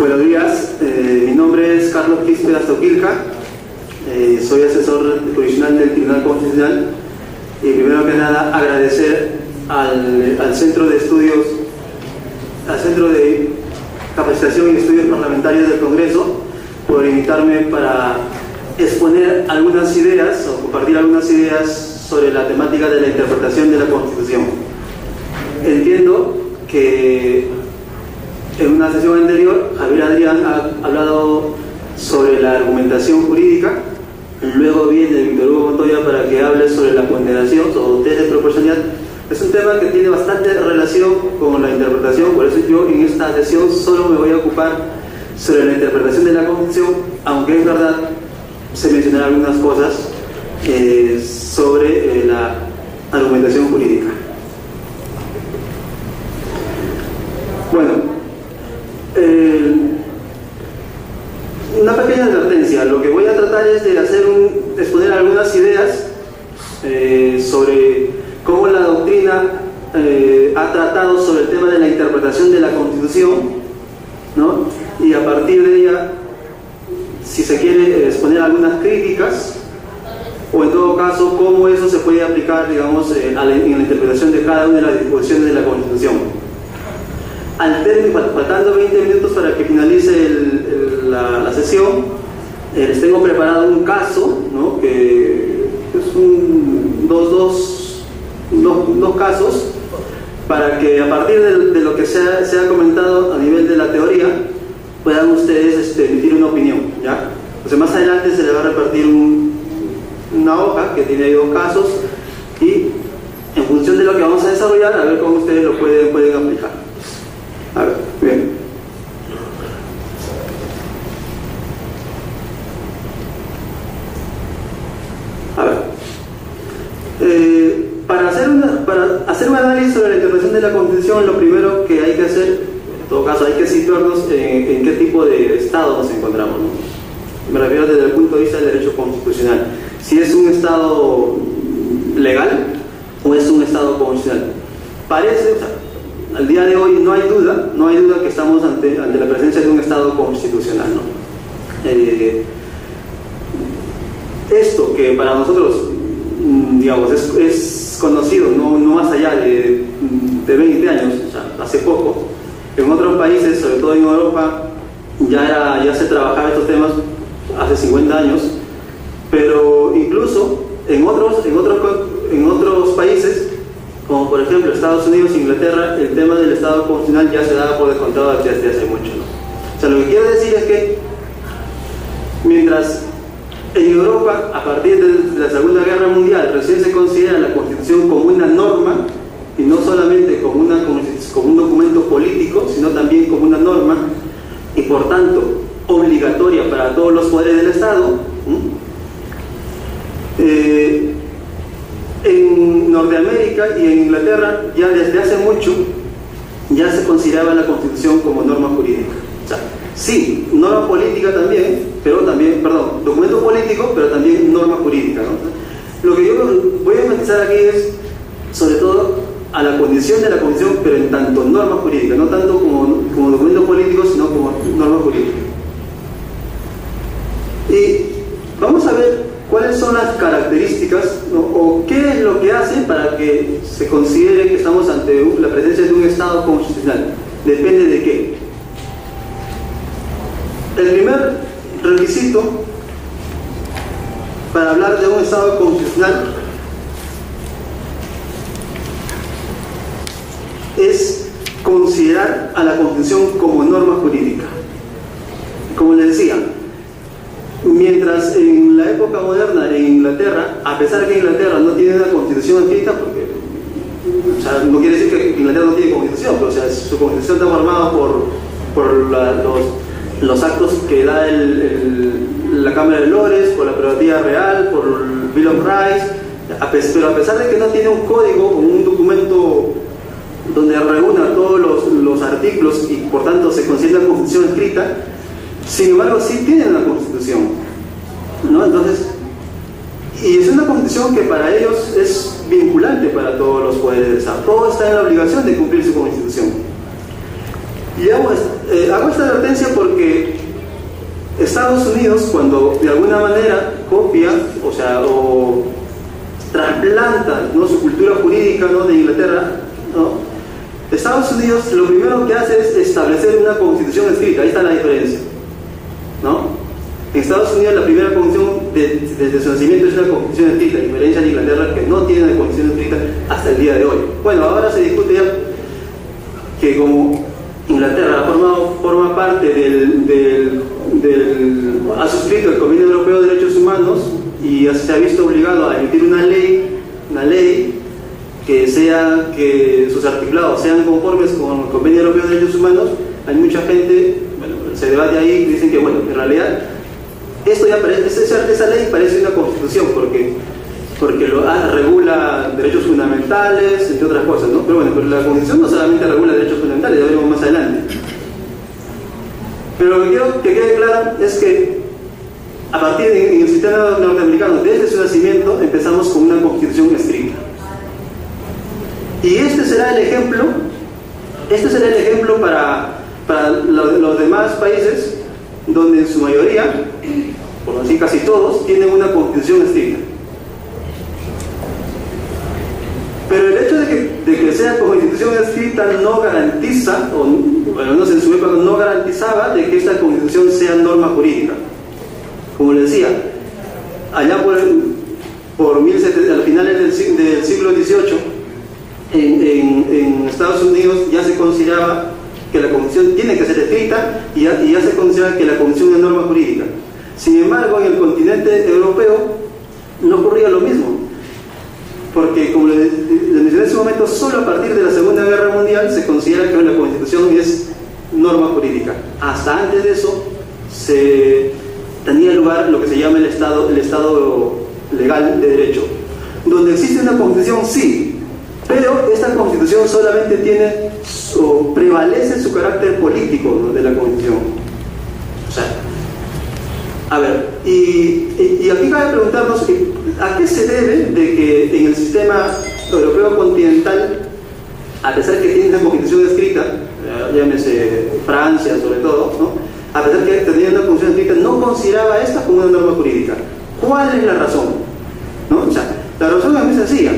Buenos días, mi nombre es Carlos Quispe Astoquilca, soy asesor jurisdiccional del Tribunal Constitucional y primero que nada agradecer al Centro de Estudios, al Centro de Capacitación y Estudios Parlamentarios del Congreso por invitarme para exponer algunas ideas o compartir algunas ideas sobre la temática de la interpretación de la Constitución. Entiendo que en una sesión anterior Javier Adrián ha hablado sobre la argumentación jurídica, luego viene Víctor Hugo Montoya para que hable sobre la condenación o test de proporcionalidad. Es un tema que tiene bastante relación con la interpretación, por eso yo en esta sesión solo me voy a ocupar sobre la interpretación de la Constitución, aunque es verdad se mencionarán algunas cosas sobre la argumentación jurídica. Bueno, una pequeña advertencia. Lo que voy a tratar es de exponer algunas ideas sobre cómo la doctrina ha tratado sobre el tema de la interpretación de la Constitución, ¿no? Y a partir de ella, si se quiere, exponer algunas críticas, o en todo caso, cómo eso se puede aplicar, digamos, en la interpretación de cada una de las disposiciones de la Constitución. Al término, faltando 20 minutos para que finalice la sesión, les tengo preparado un caso, ¿no? Que es dos casos, para que a partir de lo que se ha comentado a nivel de la teoría, puedan ustedes emitir una opinión, ¿ya? Entonces más adelante se les va a repartir una hoja que tiene ahí dos casos y en función de lo que vamos a desarrollar, a ver cómo ustedes lo pueden aplicar. A ver, bien. A ver. Para hacer un análisis sobre la interpretación de la Constitución, lo primero que hay que hacer, en todo caso, hay que situarnos en qué tipo de Estado nos encontramos, ¿no? Me refiero desde el punto de vista del derecho constitucional. Si es un Estado legal o es un Estado constitucional. Parece, o sea, al día de hoy no hay duda que estamos ante la presencia de un Estado constitucional, ¿no? Esto que para nosotros, digamos, es conocido, no más allá de 20 años, o sea, hace poco, en otros países, sobre todo en Europa, ya se trabajaba estos temas hace 50 años, pero incluso en otros países, como por ejemplo Estados Unidos e Inglaterra, el tema del Estado constitucional ya se daba por descontado desde hace mucho, ¿no? O sea, lo que quiero decir es que mientras en Europa, a partir de la Segunda Guerra Mundial, recién se considera la Constitución como una norma, y no solamente como un documento político, sino también como una norma, y por tanto obligatoria para todos los poderes del Estado, en Norteamérica y en Inglaterra ya desde hace mucho ya se consideraba la Constitución como norma jurídica. O sea, sí, norma política también, documento político, pero también norma jurídica, ¿no? Lo que yo voy a enfatizar aquí es sobre todo a la condición de la Constitución, pero en tanto norma jurídica, no tanto como documento político, sino como norma jurídica. Y vamos a ver cuáles son las características, ¿no? O qué es lo que hace para que se considere que estamos ante la presencia de un Estado constitucional. Depende de qué. El primer requisito para hablar de un Estado constitucional es considerar a la Constitución como norma jurídica. Como les decía, mientras en la época moderna en Inglaterra, a pesar de que Inglaterra no tiene una constitución escrita, porque, o sea, no quiere decir que Inglaterra no tiene constitución, pero o sea, su constitución está formada por los actos que da la Cámara de Lores, por la prerrogativa real, por el Bill of Rights, pero a pesar de que no tiene un código o un documento donde reúna todos los artículos y por tanto se considera la constitución escrita, sin embargo sí tienen una constitución, ¿no? Entonces, y es una constitución que para ellos es vinculante para todos los poderes del Estado. Todos están en la obligación de cumplir su constitución. Y hago esta advertencia porque Estados Unidos, cuando de alguna manera copia, o trasplanta, ¿no?, su cultura jurídica, ¿no?, de Inglaterra, ¿no?, Estados Unidos lo primero que hace es establecer una constitución escrita. Ahí está la diferencia, ¿no? En Estados Unidos la primera constitución desde su nacimiento es una constitución escrita, a diferencia de Inglaterra, que no tiene una constitución escrita hasta el día de hoy. Bueno, ahora se discute ya que como Inglaterra forma parte ha suscrito el Convenio Europeo de Derechos Humanos y se ha visto obligado a emitir una ley que sus articulados sean conformes con el Convenio Europeo de Derechos Humanos. Hay mucha gente, bueno, se debate ahí y dicen que, bueno, en realidad esto ya esa ley parece una constitución porque regula derechos fundamentales, entre otras cosas, ¿no? Pero bueno, pero la constitución no solamente regula derechos fundamentales, ya veremos más adelante. Pero lo que quiero que quede claro es que a partir en el sistema norteamericano, desde su nacimiento, empezamos con una constitución escrita. Y este será el ejemplo para los demás países, donde en su mayoría, por no decir casi todos, tienen una constitución escrita. Pero el hecho de que sea constitución escrita no garantiza, o al menos en su época no garantizaba, de que esta constitución sea norma jurídica. Como les decía, allá a finales del siglo XVIII, en Estados Unidos ya se consideraba que la constitución tiene que ser escrita y ya se considera que la constitución es norma jurídica. Sin embargo, en el continente europeo no ocurría lo mismo, porque como les mencioné en ese momento, solo a partir de la Segunda Guerra Mundial se considera que la constitución es norma jurídica. Hasta antes de eso tenía lugar lo que se llama el Estado legal de derecho, donde existe una constitución, sí, pero esta constitución solamente tiene o prevalece su carácter político, ¿no?, de la constitución. O sea, a ver, y aquí cabe preguntarnos a qué se debe de que en el sistema europeo continental, a pesar que tiene una constitución escrita, llámese Francia sobre todo, ¿no?, a pesar que tenía una constitución escrita, no consideraba esta como una norma jurídica. ¿Cuál es la razón? ¿No? O sea, la razón es muy sencilla.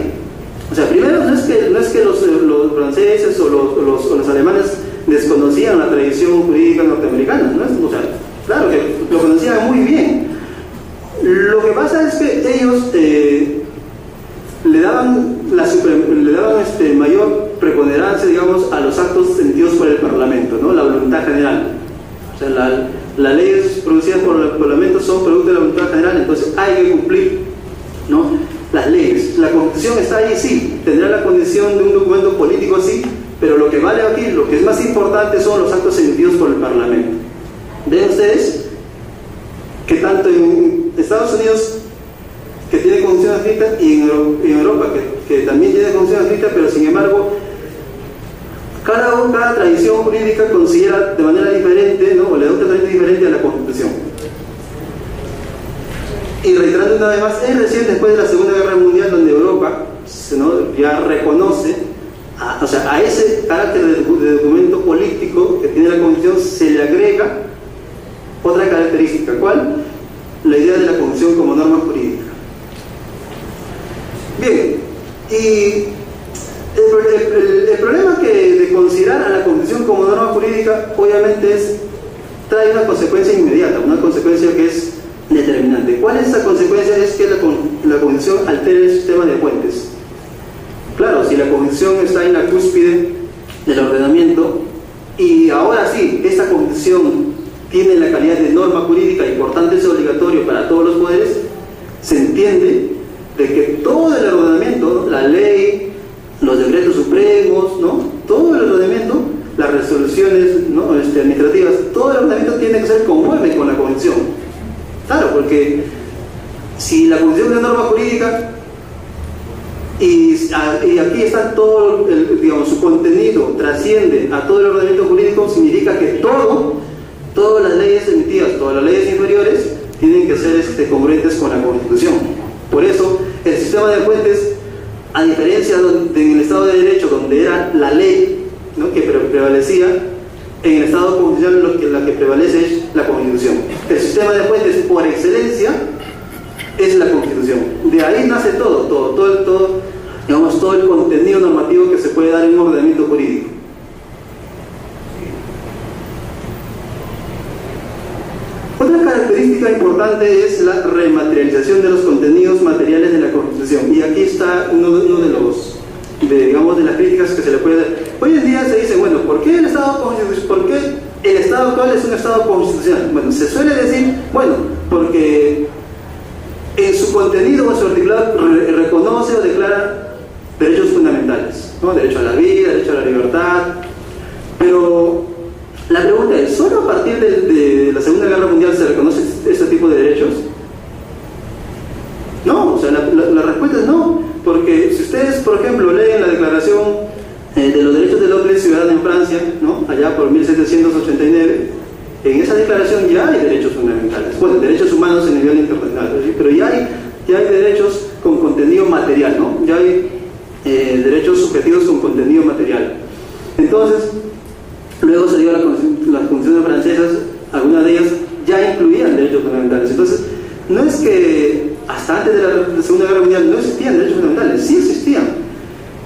O sea, primero no es que los franceses o los alemanes desconocían la tradición jurídica norteamericana, ¿no? O sea, claro que lo conocían muy bien. Lo que pasa es que ellos le daban mayor preponderancia, digamos, a los actos emitidos por el Parlamento, ¿no?, la voluntad general. O sea, las leyes producidas por el Parlamento son producto de la voluntad general, entonces hay que cumplir, ¿no?, las leyes. La Constitución está ahí, sí, tendrá la condición de un documento político, sí, pero lo que vale aquí, lo que es más importante son los actos emitidos por el Parlamento. Ven ustedes que tanto en Estados Unidos, que tiene constitución escrita, y en Europa, que también tiene constitución escrita, pero sin embargo cada tradición jurídica considera de manera diferente, ¿no?, o le da un tratamiento diferente a la Constitución. Y reiterando una vez más, es recién después de la Segunda Guerra Mundial donde Europa, ¿no?, ya reconoce a ese carácter de documento político que tiene la Constitución se le agrega otra característica. ¿Cuál? La idea de la Constitución como norma jurídica. Bien, y el problema de considerar a la Constitución como norma jurídica obviamente trae una consecuencia inmediata, una consecuencia que es determinante. ¿Cuál es esa consecuencia? Es que la Constitución altere el sistema de fuentes. Claro, si la Constitución está en la cúspide del ordenamiento y ahora sí, esta Constitución tiene la calidad de norma jurídica y por tanto es obligatorio para todos los poderes, se entiende de que todo el ordenamiento, ¿no?, la ley, los decretos supremos, ¿no?, todo el ordenamiento, las resoluciones, ¿no?, administrativas, todo el ordenamiento tiene que ser conforme con la Constitución. Claro, porque si la Constitución es norma jurídica y aquí está todo, su contenido trasciende a todo el ordenamiento jurídico, significa que todas las leyes emitidas, todas las leyes inferiores tienen que ser congruentes con la Constitución. Por eso, el sistema de fuentes, a diferencia en el Estado de Derecho, donde era la ley, ¿no?, que prevalecía, en el Estado constitucional la que prevalece es la Constitución. El sistema de fuentes por excelencia es la Constitución. De ahí nace todo el contenido normativo que se puede dar en un ordenamiento jurídico. Otra característica importante es la rematerialización de los contenidos materiales de la Constitución. Y aquí está uno de las críticas que se le puede dar. Hoy en día se dice, bueno, ¿por qué el Estado actual es un Estado constitucional? Bueno, se suele decir, bueno, porque en su contenido o su articulado reconoce o declara derechos fundamentales, ¿no? Derecho a la vida, derecho a la libertad. Pero la pregunta es, ¿solo a partir de la Segunda Guerra Mundial se reconoce este tipo de derechos? No, o sea, la respuesta es no, porque si ustedes, por ejemplo, leen la Declaración de los Derechos del Hombre Ciudadano en Francia, ¿no? Allá por 1789, en esa declaración ya hay derechos fundamentales, bueno, derechos humanos a nivel internacional, ¿sí? Pero ya hay derechos con contenido material, ¿no? Ya hay derechos subjetivos con contenido material. Entonces, luego se dio las constituciones francesas, algunas de ellas ya incluían derechos fundamentales. Entonces, no es que hasta antes de la Segunda Guerra Mundial no existían derechos fundamentales, sí existían.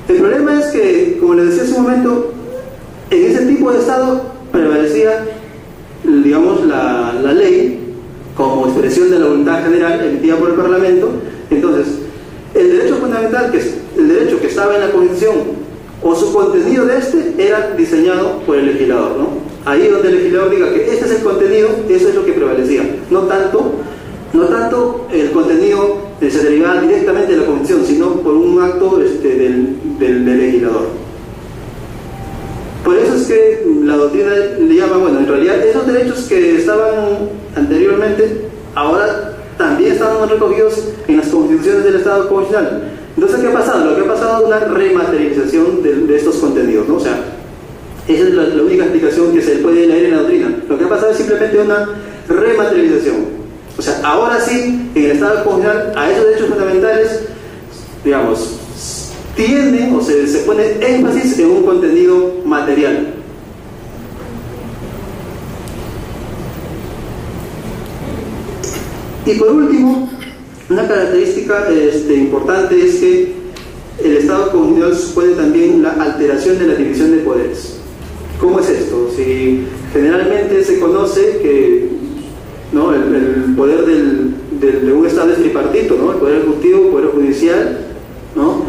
El problema es que, como les decía hace un momento, en ese tipo de Estado prevalecía, digamos, la ley como expresión de la voluntad general emitida por el Parlamento. Entonces, el derecho fundamental, el derecho que estaba en la Constitución, o su contenido de era diseñado por el legislador, ¿no? Ahí donde el legislador diga que este es el contenido, eso es lo que prevalecía. No tanto el contenido se derivaba directamente de la Constitución, sino por un acto del legislador. Por eso es que la doctrina le llama, bueno, en realidad esos derechos que estaban anteriormente, ahora también estaban recogidos en las constituciones del Estado constitucional. Entonces, ¿qué ha pasado? Lo que ha pasado es una rematerialización de estos contenidos, ¿no? O sea, esa es la única explicación que se puede leer en la doctrina. Lo que ha pasado es simplemente una rematerialización. O sea, ahora sí, en el Estado constitucional, a esos derechos fundamentales, digamos, tiene o se pone énfasis en un contenido material. Y por último, una característica importante es que el Estado constitucional supone también la alteración de la división de poderes. ¿Cómo es esto? Si generalmente se conoce que, ¿no?, el poder de un Estado es tripartito, ¿no? El poder ejecutivo, el poder judicial, ¿no?,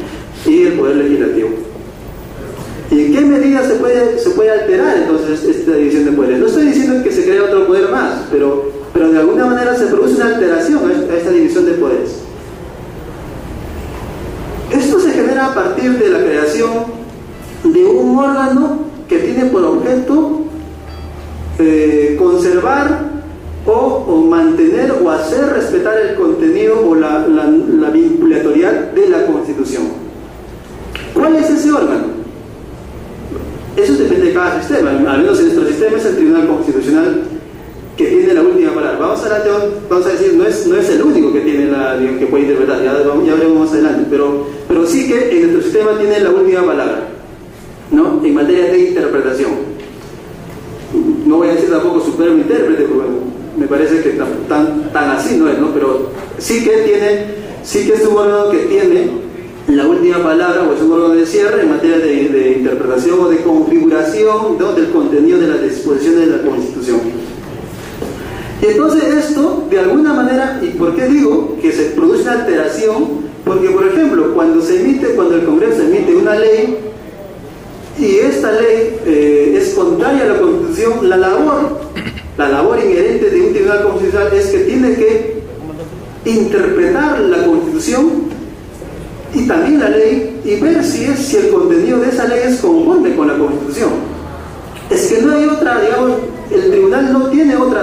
y el poder legislativo. ¿Y en qué medida se puede alterar entonces esta división de poderes? No estoy diciendo que se crea otro poder más, pero de alguna manera se produce una alteración a esta división de poderes. Esto se genera a partir de la creación de un órgano que tiene por objeto conservar o mantener o hacer respetar el contenido o la vinculatoriedad de la Constitución. ¿Cuál es ese órgano? Eso depende de cada sistema. Al menos en nuestro sistema es el Tribunal Constitucional, que tiene la última palabra. Vamos a decir, no es el único que tiene que puede interpretar, ya veremos más adelante, pero sí que en nuestro sistema tiene la última palabra, ¿no?, en materia de interpretación. No voy a decir tampoco supremo intérprete, porque bueno, me parece que tan así no es, ¿no? Pero sí que es un órgano que tiene la última palabra, o es un órgano de cierre en materia de interpretación o de configuración, ¿no?, del contenido de las disposiciones de la Constitución. Y entonces esto, de alguna manera, ¿y por qué digo que se produce una alteración? Porque, por ejemplo, cuando el Congreso emite una ley, y esta ley es contraria a la Constitución, la labor inherente de un tribunal constitucional es que tiene que interpretar la Constitución y también la ley y ver si el contenido de esa ley es conforme con la Constitución. Es que no hay otra, digamos, el tribunal no tiene otra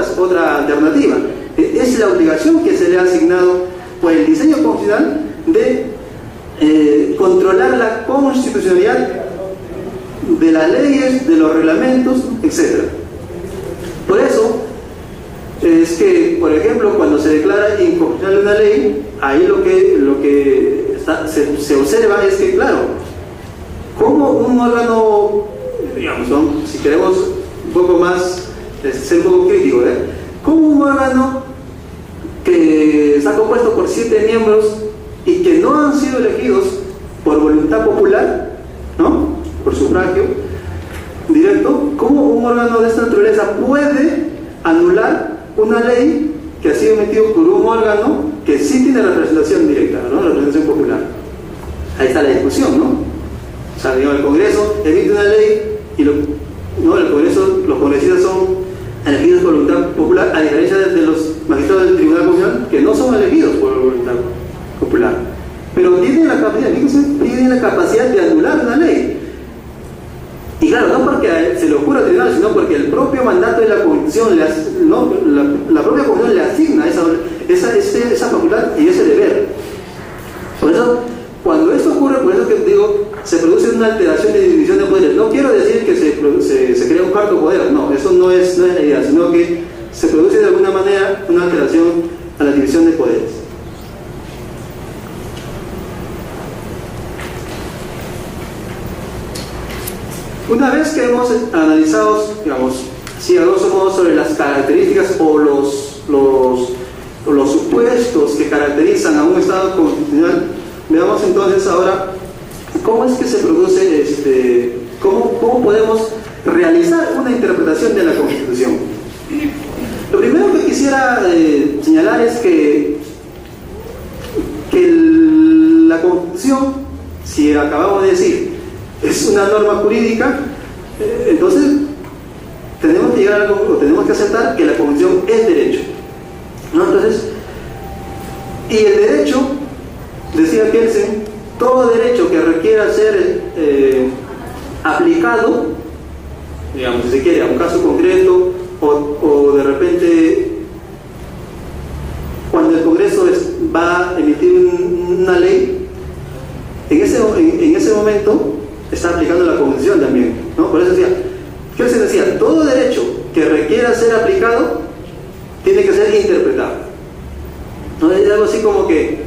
alternativa. Es la obligación que se le ha asignado por el diseño constitucional de controlar la constitucionalidad de las leyes, de los reglamentos, etc. Por eso es que, por ejemplo, cuando se declara inconstitucional una ley, ahí lo que se observa es que, claro, como un órgano, digamos, si queremos un poco más, ser un poco crítico, ¿cómo un órgano que está compuesto por 7 miembros y que no han sido elegidos por voluntad popular, ¿no?, por sufragio directo, cómo un órgano de esta naturaleza puede anular una ley que ha sido emitido por un órgano que sí tiene representación directa, ¿no?, representación popular? Ahí está la discusión, ¿no? O sea, digamos, el Congreso emite una ley y el Congreso, los congresistas son elegidos por voluntad popular, a diferencia de los magistrados del Tribunal Constitucional, que no son elegidos por voluntad popular, pero tienen la capacidad de anular una ley. Y claro, no porque se le ocurra al tribunal, sino porque el propio mandato de la Constitución, la propia Constitución le asigna esa facultad y ese deber. Por eso, cuando esto ocurre, por eso que digo, se produce una alteración de división de poderes. No quiero decir que se crea un cuarto poder, no, eso no es la idea, sino que se produce de alguna manera una alteración a la división de poderes. Una vez que hemos analizado, digamos, así a grosso modo, sobre las características o los supuestos que caracterizan a un Estado constitucional, veamos entonces ahora cómo es que se produce, cómo podemos realizar una interpretación de la Constitución. Lo primero que quisiera señalar es que la Constitución, si acabamos de decir, es una norma jurídica, entonces tenemos que llegar a algo, tenemos que aceptar que la Constitución es derecho, ¿no? Entonces, y el derecho, decía Kelsen, todo derecho que requiera ser aplicado, digamos, si se quiere, a un caso concreto, o de repente, cuando el Congreso va a emitir una ley, en ese momento está aplicando la Constitución también, ¿no? Por eso Kelsen decía, todo derecho que requiera ser aplicado tiene que ser interpretado, ¿no? Es algo así como que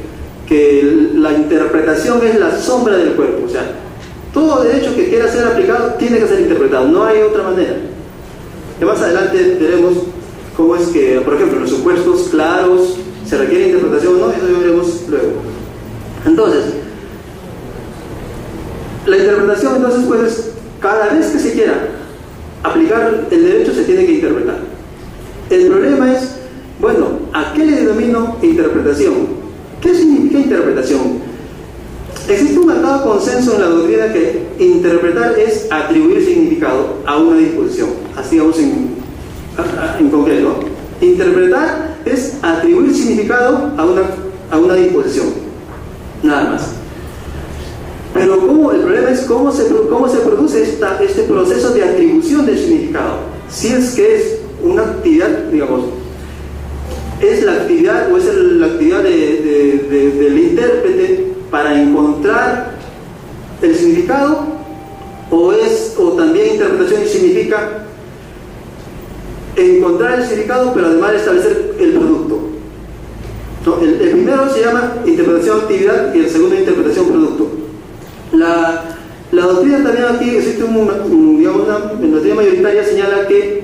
la interpretación es la sombra del cuerpo, o sea, todo derecho que quiera ser aplicado tiene que ser interpretado, no hay otra manera. Que más adelante veremos cómo es que, por ejemplo, los supuestos claros se requiere interpretación, ¿no? Eso lo veremos luego. Entonces, la interpretación, entonces, pues, cada vez que se quiera aplicar el derecho se tiene que interpretar. El problema es, bueno, ¿a qué le denomino interpretación? ¿Qué significa interpretación? Existe un marcado consenso en la doctrina que interpretar es atribuir significado a una disposición. Así vamos en concreto. Interpretar es atribuir significado a una disposición. Nada más. Pero el problema es cómo se produce este proceso de atribución del significado. Si es que es una actividad, digamos, es la actividad o es la actividad del intérprete para encontrar el significado, o también interpretación significa encontrar el significado pero además establecer el producto, ¿no? El primero se llama interpretación actividad y el segundo interpretación producto. La doctrina también aquí existe digamos, la doctrina mayoritaria señala que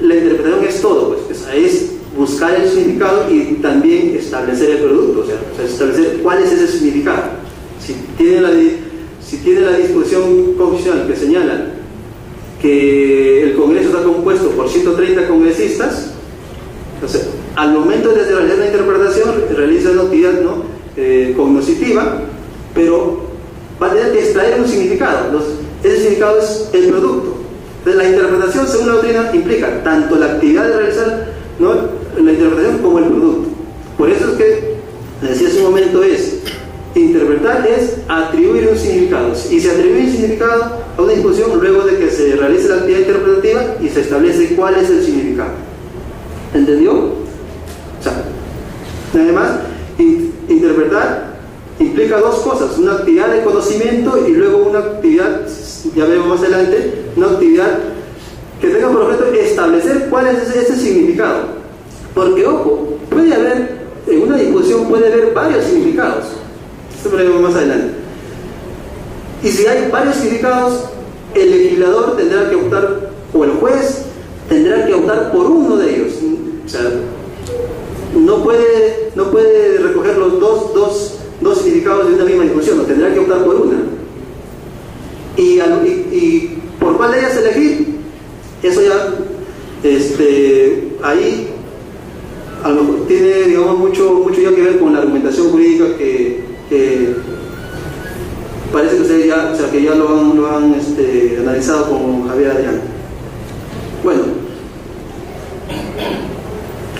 la interpretación es todo, pues, es buscar el significado y también establecer el producto, o sea, establecer cuál es ese significado. Si tiene la disposición constitucional que señala que el Congreso está compuesto por 130 congresistas, entonces, al momento de realizar la interpretación, realiza una actividad, ¿no?, cognoscitiva, pero va a tener que extraer un significado. Entonces, ese significado es el producto. Entonces, la interpretación, según la doctrina, implica tanto la actividad de realizar, ¿no?, la interpretación como el producto. Por eso es que, decía hace un momento, interpretar es atribuir un significado. Y se atribuye un significado a una disposición luego de que se realice la actividad interpretativa y se establece cuál es el significado. ¿Entendió? O sea, además, interpretar implica dos cosas: una actividad de conocimiento y luego una actividad, ya veremos más adelante, una actividad que tenga por objeto establecer cuál es ese significado. Porque, ojo, puede haber, en una disposición puede haber varios significados. Esto lo veremos más adelante. Y si hay varios significados, el legislador tendrá que optar o el juez tendrá que optar por uno de ellos. O sea, no puede recoger los dos significados de una misma discusión, no, tendrá que optar por una. Y por cuál de ellas elegir, eso ya ahí a lo mejor tiene, digamos, mucho ya que ver con la argumentación jurídica que parece que ustedes ya, o sea, que ya lo han analizado con Javier Adrián. Bueno,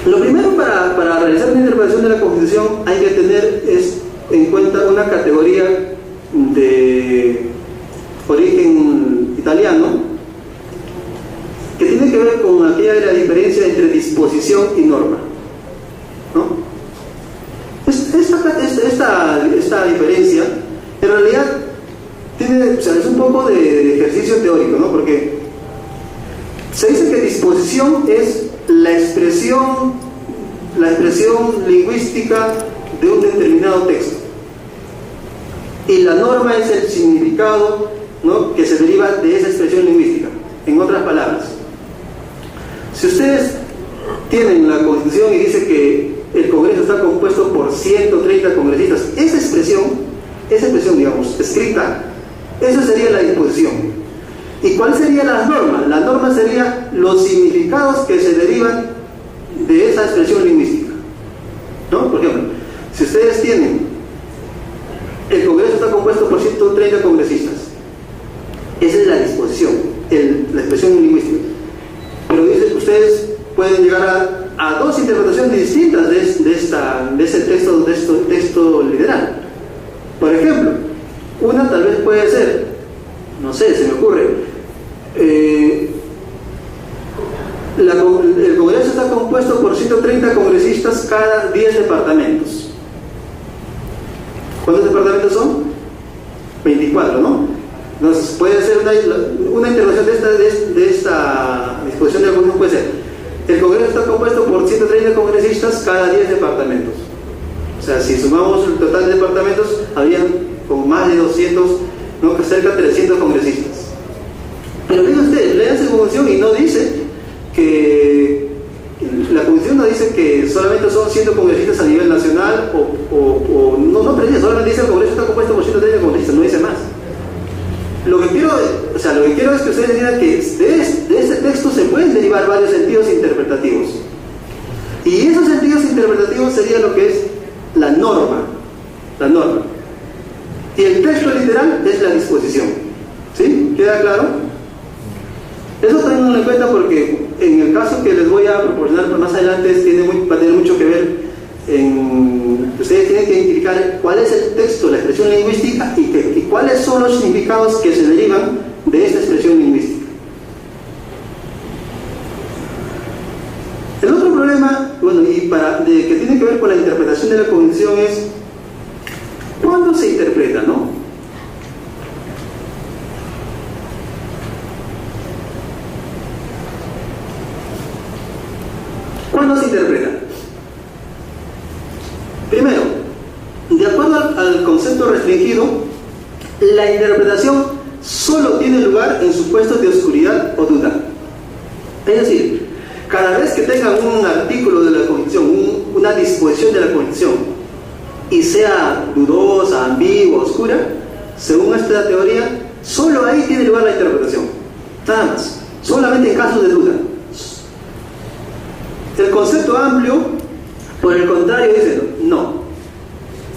lo primero para realizar una interpretación de la Constitución hay que tener en cuenta una categoría de origen italiano que tiene que ver con aquella de la diferencia entre disposición y norma, ¿no? Esta diferencia en realidad tiene, o sea, es un poco de ejercicio teórico, ¿no? Porque se dice que disposición es la expresión lingüística de un determinado texto, y la norma es el significado, ¿no?, que se deriva de esa expresión lingüística. En otras palabras, si ustedes tienen la Constitución y dice que el Congreso está compuesto por 130 congresistas, esa expresión, digamos, escrita, esa sería la disposición. ¿Y cuál sería la norma? La norma sería los significados que se derivan de esa expresión lingüística, ¿no? Por ejemplo, si ustedes tienen, el Congreso está compuesto por 130 congresistas, esa es la disposición, la expresión lingüística. Pero dicen que ustedes pueden llegar a dos interpretaciones distintas de ese texto literal. Por ejemplo, una tal vez puede ser, no sé, se me ocurre, el Congreso está compuesto por 130 congresistas cada 10 departamentos. ¿Cuántos departamentos son? 24, ¿no? Entonces puede ser una interpretación de esta disposición de la Constitución, puede ser: el Congreso está compuesto por 130 congresistas cada 10 departamentos. O sea, si sumamos el total de departamentos, habrían con más de 200, ¿no?, cerca de 300 congresistas. Pero miren ustedes, lean esa Constitución y no dice que la Constitución no dice que solamente son 100 congresistas a nivel nacional, no precisa, solamente dice el Congreso está compuesto por 130 congresistas, no dice más. Lo que quiero es que ustedes digan que de este texto se pueden derivar varios sentidos interpretativos, y esos sentidos interpretativos serían lo que es la norma, y el texto literal es la disposición. ¿Sí? ¿Queda claro? Eso tenganlo en cuenta, porque en el caso que les voy a proporcionar más adelante va a tener mucho que ver ustedes tienen que identificar cuál es el texto, la expresión lingüística, y cuáles son los significados que se derivan de esta expresión lingüística. El otro problema, bueno, que tiene que ver con la interpretación de la Constitución es ¿cuándo se interpreta, no? ¿Cuándo se interpreta? Primero, de acuerdo al concepto restringido, la interpretación solo tiene lugar en supuestos de oscuridad o duda. Es decir, cada vez que tengan un artículo de la Constitución, una disposición de la Constitución, y sea dudosa, ambigua, oscura, según esta teoría, solo ahí tiene lugar la interpretación. Nada más, solamente en casos de duda. El concepto amplio, por el contrario, dice no.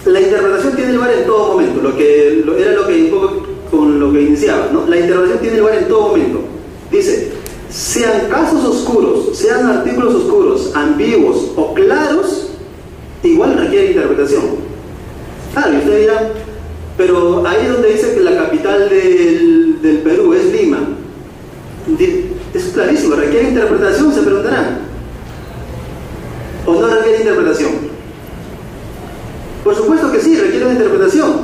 La interpretación tiene lugar en todo momento, era un poco con lo que iniciaba, ¿no? La interpretación tiene lugar en todo momento. Dice, sean casos oscuros, sean artículos oscuros, ambiguos o claros, igual requiere interpretación. Claro, y usted dirá, pero ahí es donde dice que la capital del Perú es Lima. Es clarísimo, requiere interpretación, se preguntarán. ¿O no requiere interpretación? Por supuesto que sí, requiere una interpretación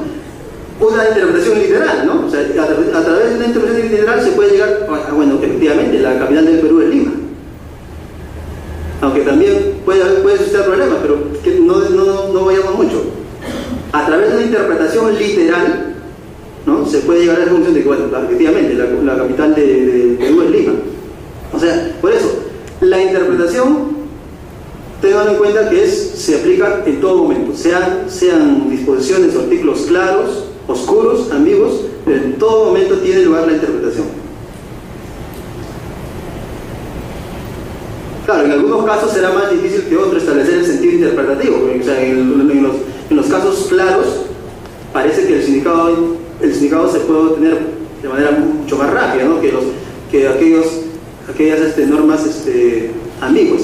literal, ¿no? O sea, a través de una interpretación literal se puede llegar bueno, efectivamente, la capital del Perú es Lima. Aunque también puede suscitar problemas, pero que no vayamos mucho. A través de una interpretación literal, ¿no?, se puede llegar a la conclusión de que, bueno, efectivamente, la capital de Perú es Lima. O sea, por eso, la interpretación, tengan en cuenta que se aplica en todo momento, sean disposiciones o artículos claros, oscuros, ambiguos, pero en todo momento tiene lugar la interpretación. Claro, en algunos casos será más difícil que otros establecer el sentido interpretativo, porque, o sea, en los casos claros parece que el significado se puede obtener de manera mucho más rápida, ¿no?, que aquellas normas ambiguas.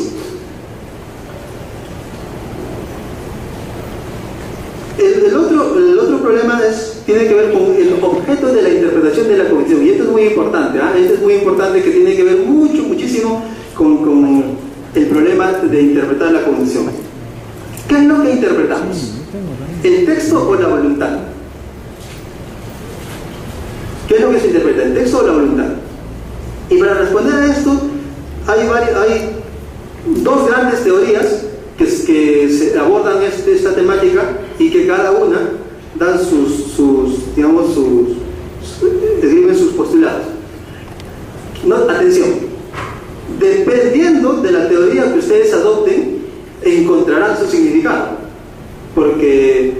El otro problema tiene que ver con el objeto de la interpretación de la cognición, y esto es muy importante, esto es muy importante, que tiene que ver muchísimo con el problema de interpretar la cognición. ¿Qué es lo que interpretamos? ¿El texto o la voluntad? ¿Qué es lo que se interpreta? ¿El texto o la voluntad? Y para responder a esto hay dos grandes teorías que se abordan esta temática, y que cada una dan escriben sus postulados. No, atención, dependiendo de la teoría que ustedes adopten, encontrarán su significado, porque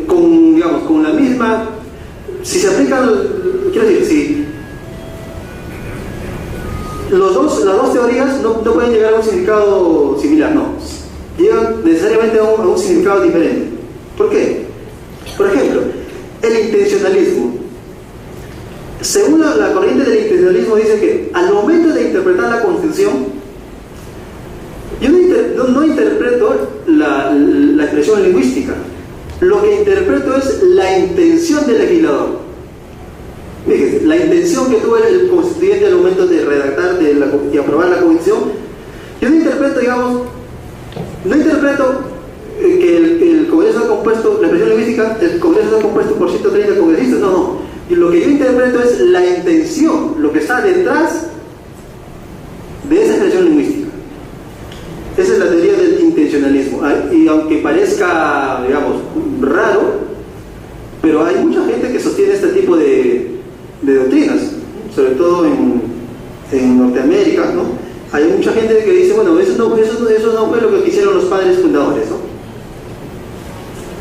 con la misma, si se aplican, quiero decir, si las dos teorías no pueden llegar a un significado similar, no, llegan necesariamente a un significado diferente. ¿Por qué? Por ejemplo, el intencionalismo. Según la corriente del intencionalismo, dice que al momento de interpretar la Constitución, yo no interpreto la expresión lingüística, lo que interpreto es la intención del legislador. Fíjense, la intención que tuvo el constituyente al momento de redactar y aprobar la Constitución. Yo no interpreto, que el Congreso está compuesto, la expresión lingüística, el Congreso está compuesto por 130 congresistas, no. Y lo que yo interpreto es la intención, lo que está detrás de esa expresión lingüística. Esa es la teoría del intencionalismo. Y aunque parezca, raro, pero hay mucha gente que sostiene este tipo de doctrinas, sobre todo en Norteamérica, ¿no? Hay mucha gente que dice, bueno, eso no fue lo que quisieron los padres fundadores, ¿no?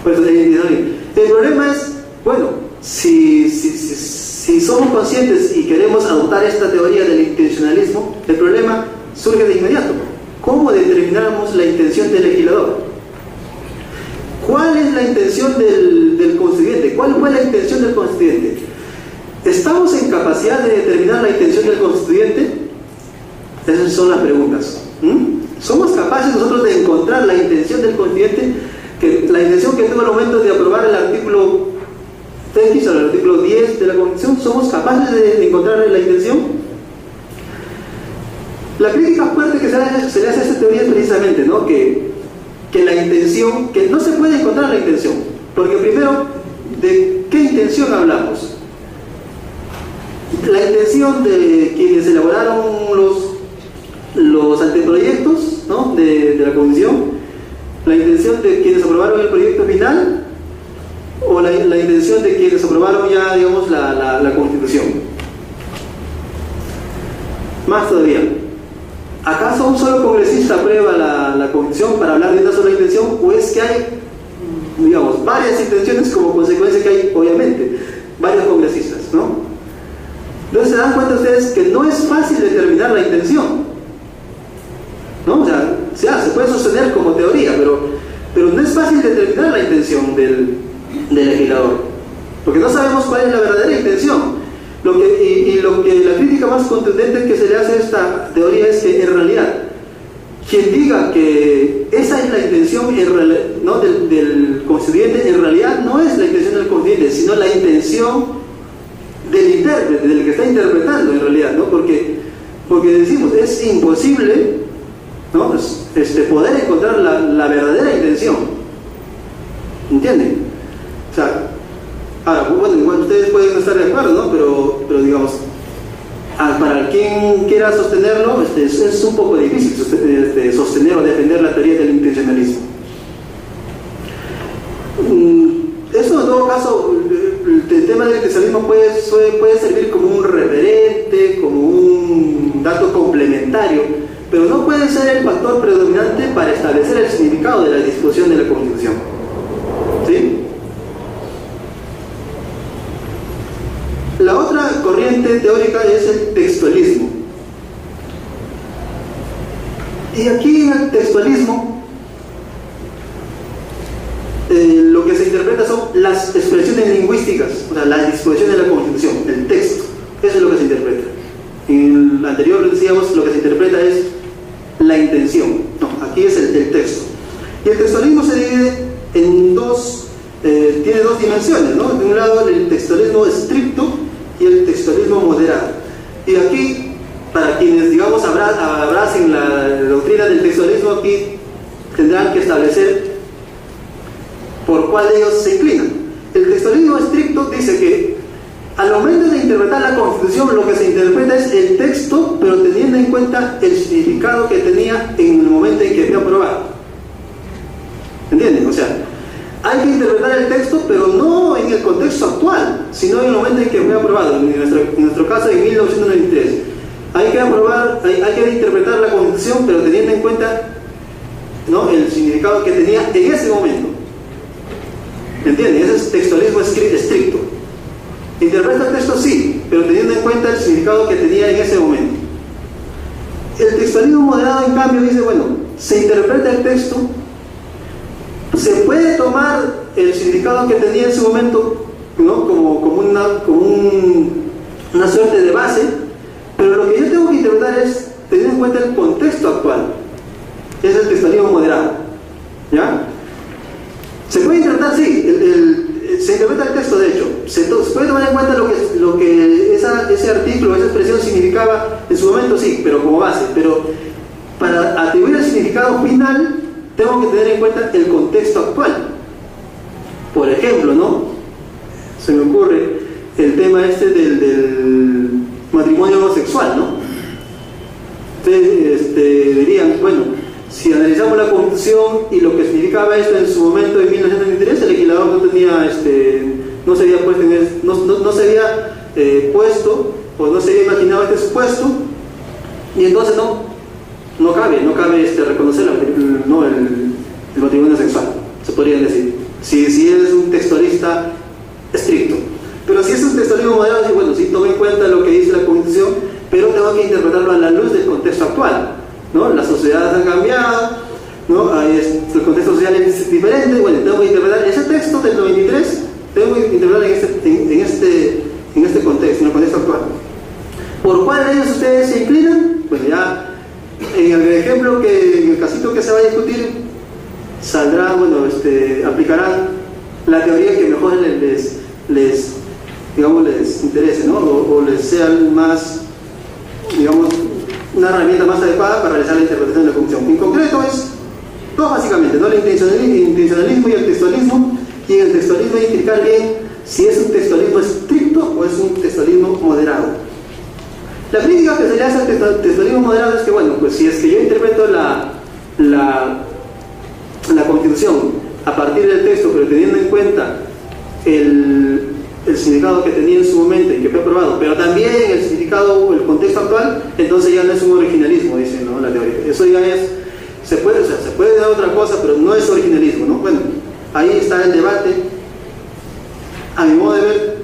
Pues, el problema es, bueno, si somos conscientes y queremos adoptar esta teoría del intencionalismo, el problema surge de inmediato. ¿Cómo determinamos la intención del legislador? ¿Cuál es la intención del constituyente? ¿Cuál fue la intención del constituyente? ¿Estamos en capacidad de determinar la intención del constituyente? Esas son las preguntas. ¿Somos capaces nosotros de encontrar la intención del constituyente? La intención que tuvo al momento de aprobar el artículo X o el artículo 10 de la Constitución, ¿somos capaces de encontrar la intención? La crítica fuerte que se le hace a esta teoría es precisamente, ¿no?, que la intención, que no se puede encontrar la intención, porque primero, ¿de qué intención hablamos? La intención de quienes elaboraron los anteproyectos, ¿no?, de la Constitución, la intención de quienes aprobaron el proyecto final, o la intención de quienes aprobaron ya, la Constitución. Más todavía, ¿acaso un solo congresista aprueba la Constitución para hablar de una sola intención, o es que hay, varias intenciones como consecuencia que hay, obviamente, varios congresistas, ¿no? Entonces se dan cuenta ustedes que no es fácil determinar la intención, ¿no? O sea, se puede sostener como teoría, pero no es fácil determinar la intención del legislador, porque no sabemos cuál es la verdadera intención. Lo que la crítica más contundente que se le hace a esta teoría es que en realidad quien diga que esa es la intención, ¿no?, del constituyente, en realidad no es la intención del constituyente, sino la intención del intérprete, del que está interpretando en realidad, ¿no? Porque decimos, es imposible, ¿no?, poder encontrar la verdadera intención. ¿Entienden? O sea, ahora, bueno, igual ustedes pueden no estar de acuerdo, ¿no? Pero para quien quiera sostenerlo, es un poco difícil sostener o defender la teoría del intencionalismo. Eso, en todo caso, el tema del intencionalismo puede servir como un referente, como un para establecer el significado de la disposición de la Constitución. ¿Sí? La otra corriente teórica es el textualismo. Y aquí en el textualismo lo que se interpreta son las expresiones lingüísticas, o sea, la disposición de la Constitución, el texto. Eso es lo que se interpreta. En el anterior decíamos lo que se interpreta es la intención. No, aquí es el texto. Y el textualismo se divide en tiene dos dimensiones, ¿no? De un lado el textualismo estricto y el textualismo moderado. Y aquí, para quienes, digamos, abracen la doctrina del textualismo, aquí tendrán que establecer por cuál de ellos se inclinan. El textualismo estricto dice que al momento de interpretar la Constitución, lo que se interpreta es el texto, pero teniendo en cuenta el significado que tenía en el momento en que fue aprobado. ¿Entienden? O sea, hay que interpretar el texto, pero no en el contexto actual, sino en el momento en que fue aprobado. En nuestro caso, en 1993. Hay que interpretar la Constitución, pero teniendo en cuenta, ¿no?, el significado que tenía en ese momento. ¿Entienden? Ese es textualismo estricto. Interpreta el texto, sí, pero teniendo en cuenta el significado que tenía en ese momento. El textualismo moderado, en cambio, dice, bueno, se interpreta el texto, se puede tomar el significado que tenía en su momento, ¿no?, como una suerte de base, pero lo que yo tengo que interpretar es tener en cuenta el contexto actual. Es el textualismo moderado. ¿Ya? Se puede interpretar, sí, se interpreta el texto, de hecho. Se puede tomar en cuenta lo que ese artículo, esa expresión significaba en su momento, sí, pero como base. Pero para atribuir el significado final, tengo que tener en cuenta el contexto actual. Por ejemplo, ¿no?, se me ocurre el tema del matrimonio homosexual, ¿no? Ustedes dirían, bueno, si analizamos la Constitución y lo que significaba esto en su momento en 1993, el legislador no se había puesto o no se había imaginado este supuesto, y entonces no cabe reconocer el matrimonio sexual, se podría decir, si eres un textualista estricto. Pero si es un textualismo moderado, sí, bueno, sí tomo en cuenta lo que dice la Constitución, pero tengo que interpretarlo a la luz del contexto actual, ¿no? Las sociedades han cambiado, ¿no? El contexto social es diferente. Bueno, tengo que interpretar ese texto del 93, tengo que interpretarlo en este contexto, en el contexto actual. ¿Por cuál de ellos ustedes se inclinan? Bueno, ya en el ejemplo en el casito que se va a discutir, saldrá, bueno, aplicarán la teoría que mejor les interese, ¿no? O les sea más, digamos, una herramienta más adecuada para realizar la interpretación de la Constitución. En concreto es dos, básicamente, ¿no?, el intencionalismo y el textualismo. Y en el textualismo identificar bien si es un textualismo estricto o es un textualismo moderado. La crítica que se le hace al textualismo moderado es que, bueno, pues si es que yo interpreto la Constitución a partir del texto, pero teniendo en cuenta el significado que tenía en su momento y que fue aprobado, pero también el significado, el contexto actual, entonces ya no es un originalismo, dice, ¿no?, la teoría. Eso ya se puede dar otra cosa, pero no es originalismo, ¿no? Bueno, ahí está el debate. A mi modo de ver,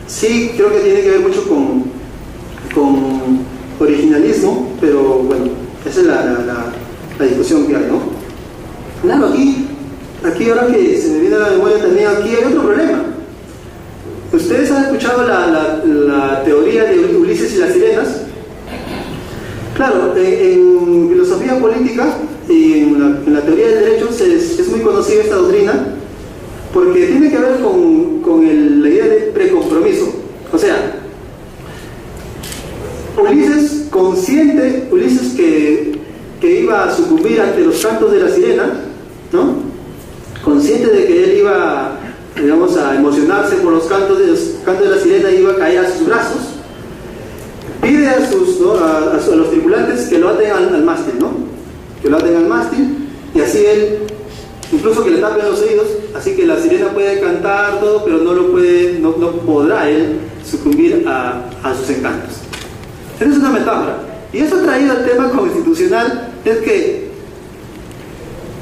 sí creo que tiene que ver mucho con originalismo, pero bueno, esa es la discusión que hay, ¿no? Claro, aquí ahora que se me viene a la memoria también, aquí hay otro problema. ¿Ustedes han escuchado la teoría de Ulises y las sirenas? Claro, en filosofía política y en la teoría del derecho es muy conocida esta doctrina, porque tiene que ver con la idea de precompromiso. O sea, Ulises que iba a sucumbir ante los cantos de la sirena, ¿no?, consciente de que él iba, digamos, a emocionarse por los cantos de la sirena y iba a caer a sus brazos, pide a los tripulantes que lo aten al mástil, ¿no?, que lo aten al mástil, y así él, incluso que le tapen los oídos, así que la sirena puede cantar todo, pero no podrá él sucumbir a sus encantos. Esa es una metáfora. Y eso traído al tema constitucional es que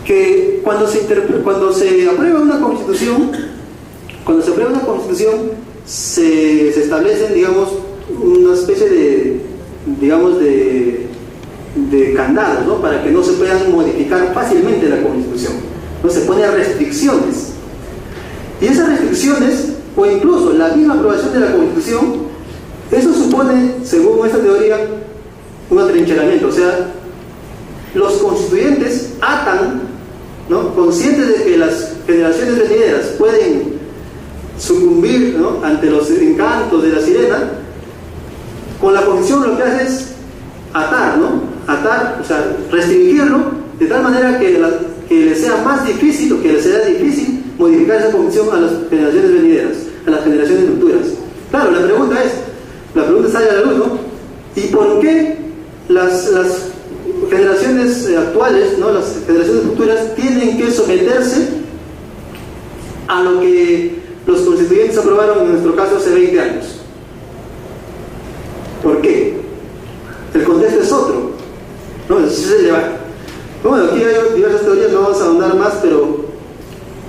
que cuando se aprueba una constitución, se establecen, digamos, una especie de, digamos, de candados, ¿no? Para que no se puedan modificar fácilmente la constitución, ¿no? Se ponen restricciones, y esas restricciones, o incluso la misma aprobación de la constitución, eso supone, según esta teoría, un atrincheramiento. O sea, los constituyentes atan, ¿no? Conscientes de que las generaciones venideras pueden sucumbir, ¿no?, ante los encantos de la sirena. Con la constitución lo que hace es atar, ¿no? Atar, o sea, restringirlo de tal manera que les sea más difícil, o que les sea difícil modificar esa constitución a las generaciones venideras, a las generaciones futuras. Claro, la pregunta sale a la luz, ¿no? ¿Y por qué las generaciones actuales, ¿no?, las generaciones futuras, tienen que someterse a lo que los constituyentes aprobaron, en nuestro caso, hace 20 años? ¿Por qué? El contexto es otro, ¿no? Ese es el debate. Bueno, aquí hay diversas teorías, no vamos a ahondar más,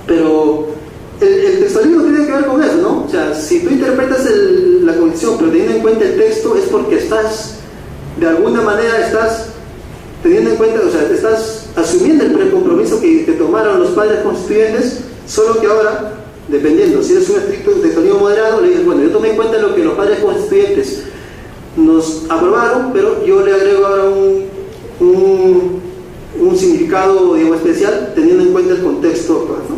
pero el textualismo tiene que ver con eso, ¿no? O sea, si tú interpretas la constitución, pero teniendo en cuenta el texto, es porque de alguna manera estás teniendo en cuenta, o sea, estás asumiendo el precompromiso que tomaron los padres constituyentes, solo que ahora, dependiendo, si eres un estricto textualismo moderado, le dices, bueno, yo tomé en cuenta lo que los padres constituyentes nos aprobaron, pero yo le agrego ahora un significado, digamos, especial, teniendo en cuenta el contexto actual, ¿no?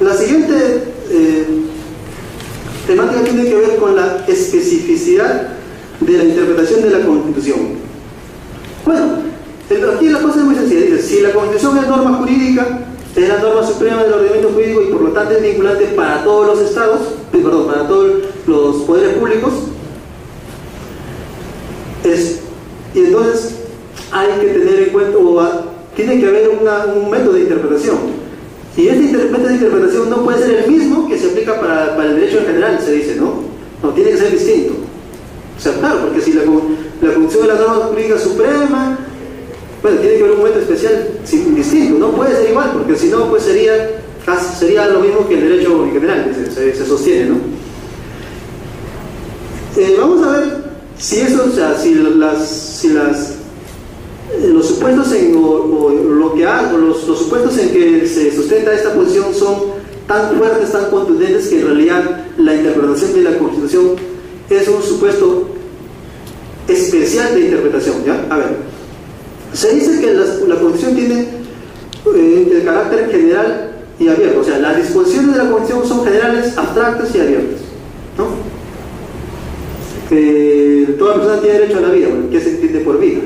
La siguiente temática tiene que ver con la especificidad de la interpretación de la Constitución. Bueno, aquí la cosa es muy sencilla. Dice, si la Constitución es norma jurídica, es la norma suprema del ordenamiento jurídico y por lo tanto es vinculante para todos los estados, para todos los poderes públicos, y entonces hay que tener en cuenta, tiene que haber un método de interpretación, y este método de interpretación no puede ser el mismo que se aplica para el derecho en general, se dice, ¿no? No, tiene que ser distinto. O sea, claro, porque si la Constitución es la norma jurídica suprema, bueno, tiene que haber un método especial distinto, no puede ser igual, porque si no, pues sería lo mismo que el derecho en general, que se sostiene, ¿no? Vamos a ver si eso, o sea, los supuestos los supuestos en que se sustenta esta posición son tan fuertes, tan contundentes, que en realidad la interpretación de la Constitución es un supuesto especial de interpretación, ¿ya? A ver, se dice que la Constitución tiene el carácter general y abierto, o sea, las disposiciones de la Constitución son generales, abstractas y abiertas, ¿no? Toda persona tiene derecho a la vida. Bueno, ¿qué se entiende por vida?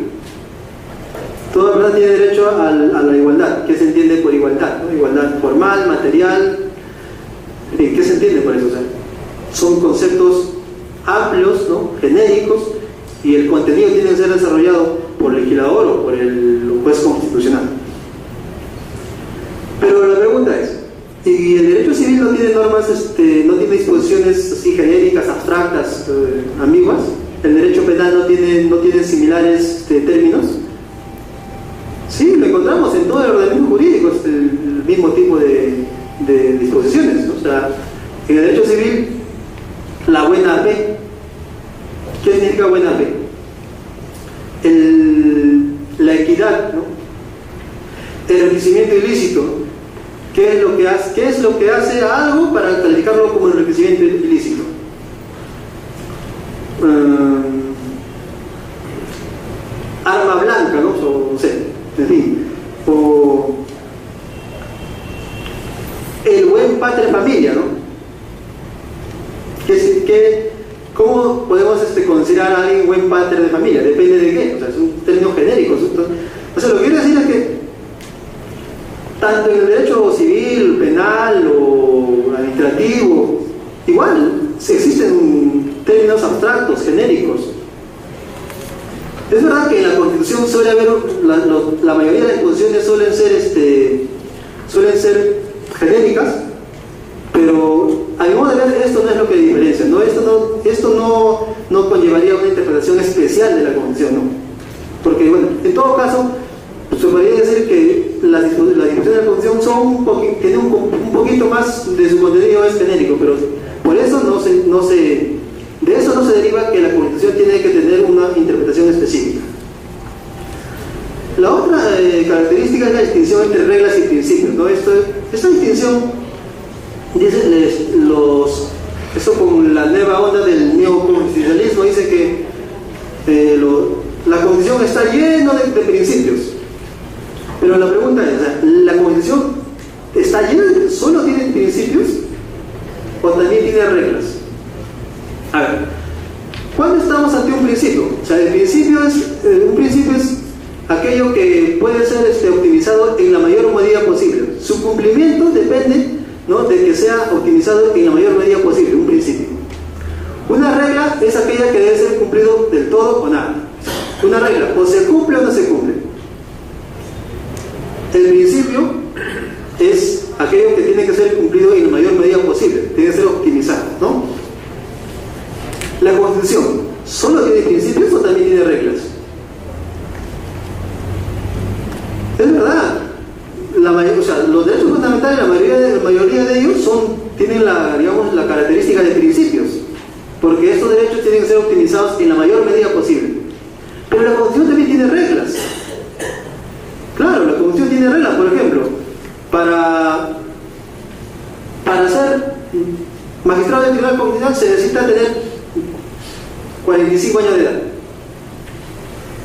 Toda persona tiene derecho a la igualdad. ¿Qué se entiende por igualdad? ¿No? Igualdad formal, material, en fin, ¿qué se entiende por eso? O sea, son conceptos amplios, ¿no?, genéricos, y el contenido tiene que ser desarrollado por el legislador o por el juez constitucional. Pero la pregunta es, ¿y el derecho civil no tiene normas, no tiene disposiciones así genéricas, abstractas, ambiguas? ¿El derecho penal no tiene similares términos? Sí, lo encontramos en todo el ordenamiento jurídico, el mismo tipo de disposiciones, ¿no? O sea, en el derecho civil, la buena fe. ¿Qué significa buena fe? La equidad, ¿no? El enriquecimiento ilícito. ¿Qué es lo que hace algo para calificarlo como enriquecimiento ilícito? Arma blanca, ¿no? No sé, en fin. O el buen padre de familia, ¿no? ¿Cómo podemos considerar a alguien buen padre de familia? Depende de qué, o sea, son términos genéricos. O sea, lo que quiero decir es que tanto en el derecho civil, penal o administrativo, igual existen términos abstractos, genéricos. Es verdad que en la Constitución suele haber, la mayoría de las disposiciones suelen ser genéricas, pero a mi modo de ver esto no es lo que diferencia, ¿no? Esto no conllevaría una interpretación especial de la Constitución, ¿no? Porque, bueno, en todo caso, pues, se podría decir que las disposiciones de la Constitución son tienen un poquito más de su contenido es genérico, pero por eso de eso no se deriva que la Constitución tiene que tener una interpretación específica. La otra característica es la distinción entre reglas y principios, ¿no? Esta distinción, dice eso con la nueva onda del neoconstitucionalismo, dice que la Constitución está llena de principios. Pero la pregunta es, ¿la Constitución está llena, solo tiene principios o también tiene reglas? A ver, ¿cuándo estamos ante un principio? O sea, un principio es aquello que puede ser optimizado en la mayor medida posible. Su cumplimiento depende, ¿no?, de que sea optimizado en la mayor medida posible, un principio. Una regla es aquella que debe ser cumplido del todo o nada. Una regla, o se cumple o no se cumple. El principio es aquello que tiene que ser cumplido en la mayor medida posible, tiene que ser optimizado, ¿no? La Constitución, ¿solo tiene principios o también tiene reglas? Es verdad, los derechos fundamentales, la mayoría de ellos tienen la característica de principios, porque estos derechos tienen que ser optimizados en la mayor medida posible. Pero la Constitución también tiene reglas. Claro, la Constitución tiene reglas, por ejemplo, para ser magistrado del Tribunal Constitucional se necesita tener 45 años de edad.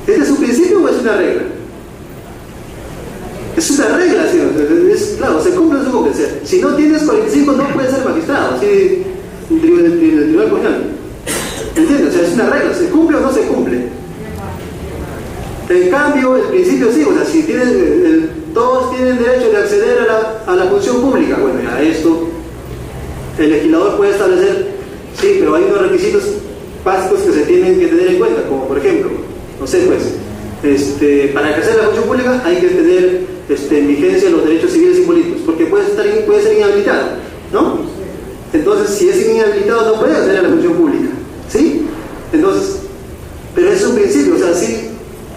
¿Este es un principio o es una regla? Es una regla, ¿sí? Claro, se cumple o no se cumple. Si no tienes 45 no puedes ser magistrado, ¿sí? El Tribunal Constitucional. ¿Entiendes? O sea, es una regla, ¿se cumple o no se cumple? En cambio, el principio sí, o sea, si todos tienen derecho de acceder a la función pública, bueno, a esto el legislador puede establecer, sí, pero hay unos requisitos básicos que se tienen que tener en cuenta, como por ejemplo, no sé, pues, para ejercer la función pública hay que tener en vigencia los derechos civiles y políticos, porque puede ser inhabilitado, ¿no? Entonces, si es inhabilitado no puede acceder a la función pública, ¿sí? Entonces, pero es un principio, o sea, sí,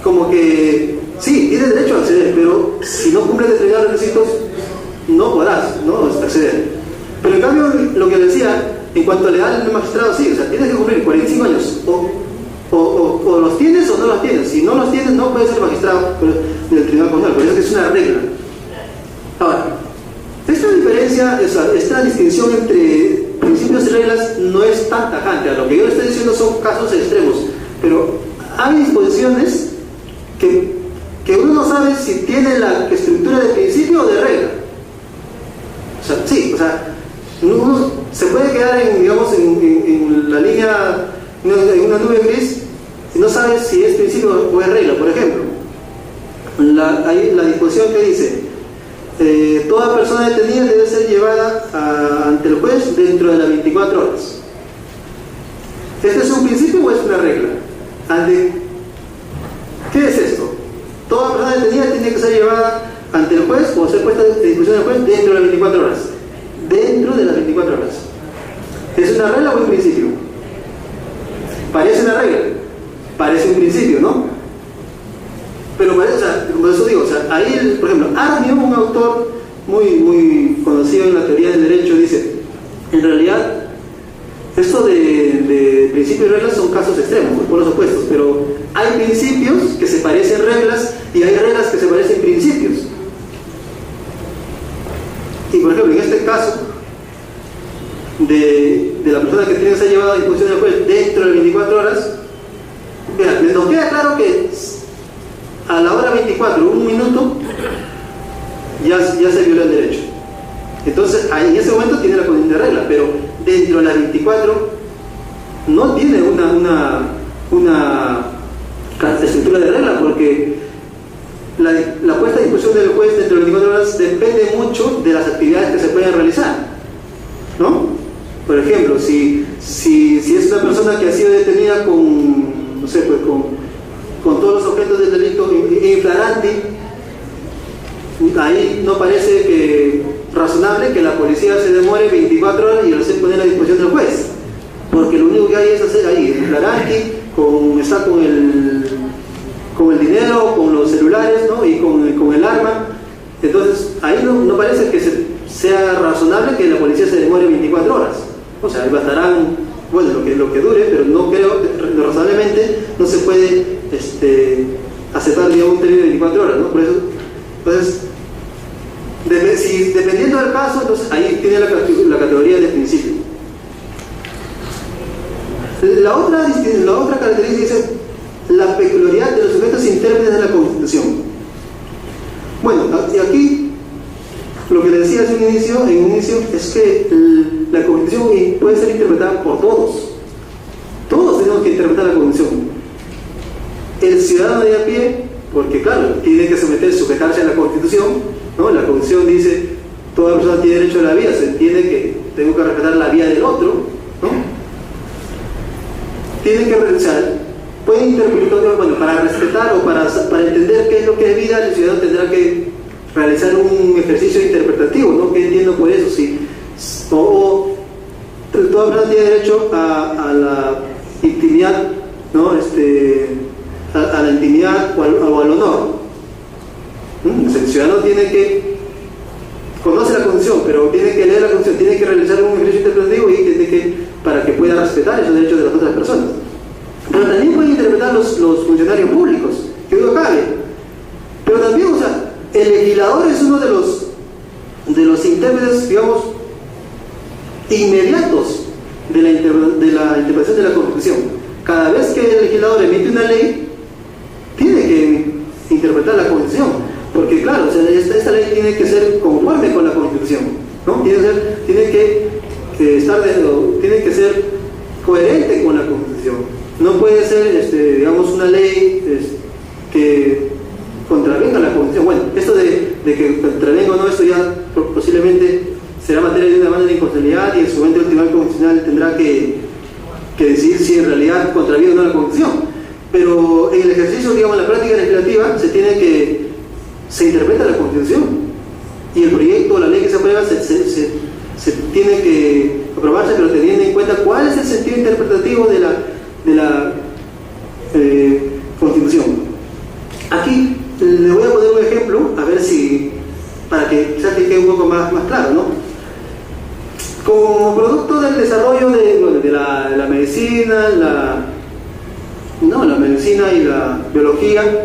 como que sí, tienes derecho a acceder, pero si no cumples determinados requisitos no podrás, ¿no?, acceder. Pero en cambio, lo que decía, en cuanto a la edad del magistrado, sí, o sea, tienes que cumplir 45 años, o los tienes o no los tienes. Si no los tienes, no puedes ser magistrado del Tribunal Constitucional, por eso es que es una regla. Ahora, esta diferencia, esta distinción entre principios y reglas no es tan tajante. A lo que yo le estoy diciendo son casos extremos, pero hay disposiciones que uno no sabe si tiene la estructura de principio o de regla. O sea, sí, o sea, uno se puede quedar en la línea, en una nube gris, y no sabe si es principio o es regla. Por ejemplo, hay la disposición que dice, toda persona detenida debe ser llevada ante el juez dentro de las 24 horas. ¿Este es un principio o es una regla? ¿Qué es esto? Toda persona detenida tiene que ser llevada ante el juez o ser puesta a disposición del juez dentro de las 24 horas. Dentro de las 24 horas. ¿Es una regla o un principio? Parece una regla, parece un principio, ¿no? Pero parece, o sea, como eso digo, o sea, ahí, por ejemplo, Armio, un autor muy conocido en la teoría del derecho, dice, en realidad, esto de principios y reglas son casos extremos, por los opuestos, pero hay principios que se parecen reglas y hay reglas que se parecen principios. Y por ejemplo, en este caso de la persona que tiene que ser llevada a disposición del juez dentro de 24 horas, mira, nos queda claro que a la hora 24, un minuto, ya se viola el derecho. Entonces, ahí en ese momento tiene la condición de regla, pero dentro de las 24 no tiene una estructura de regla, porque la puesta a disposición del juez dentro de 24 horas depende mucho de las actividades que se puedan realizar, ¿no? Por ejemplo, si es una persona que ha sido detenida con, no sé, pues con todos los objetos del delito in flagrante, ahí no parece razonable que la policía se demore 24 horas y lo se pone a la disposición del juez, porque lo único que hay es hacer ahí, declarar aquí, está con el dinero, con los celulares, ¿no? Y con el arma. Entonces, ahí no parece que sea razonable que la policía se demore 24 horas. O sea, bastarán, bueno, lo que dure, pero no creo, razonablemente, no se puede aceptar, digamos, un término de 24 horas, ¿no? Por eso, entonces, dependiendo del caso, entonces ahí tiene la categoría de principio. La otra característica dice la peculiaridad de los sujetos intérpretes de la Constitución. Bueno, y aquí lo que le decía en un inicio es que la Constitución puede ser interpretada por todos. Todos tenemos que interpretar la Constitución. El ciudadano de a pie, porque claro, tiene que sujetarse a la Constitución, ¿no? La Constitución dice, toda persona tiene derecho a la vida, se entiende que tengo que respetar la vida del otro, ¿no? Tienen que realizar, pueden interpretar, bueno, para respetar o para entender qué es lo que es vida, el ciudadano tendrá que realizar un ejercicio interpretativo, ¿no? ¿Qué entiendo por eso? Si toda persona tiene derecho a la intimidad, ¿no? A la intimidad o al honor. El ciudadano tiene que conoce la Constitución, pero tiene que leer la Constitución, tiene que realizar un ejercicio interpretativo para que pueda respetar esos derechos de las otras personas. Pero también pueden interpretar los funcionarios públicos, que duda cabe. Pero también, o sea, el legislador es uno de los intérpretes, digamos, inmediatos de la interpretación de la Constitución. Cada vez que el legislador emite una ley, tiene que interpretar la Constitución, porque claro, o sea, esta ley tiene que ser conforme con la Constitución, ¿no? Tiene que ser coherente con la Constitución. No puede ser, digamos, una ley que contravenga la Constitución. Bueno, esto de que contravenga o no, esto ya posiblemente será materia de una demanda de inconstitucionalidad y en su momento el Tribunal Constitucional tendrá que decidir si en realidad contraviene o no la Constitución. Pero en el ejercicio, digamos, en la práctica legislativa se interpreta la Constitución y el proyecto o la ley que se aprueba se tiene que aprobarse, pero teniendo en cuenta cuál es el sentido interpretativo de la Constitución. Aquí le voy a poner un ejemplo, a ver si, para que quizás quede un poco más claro, ¿no? Como producto del desarrollo de la medicina, la medicina y la biología,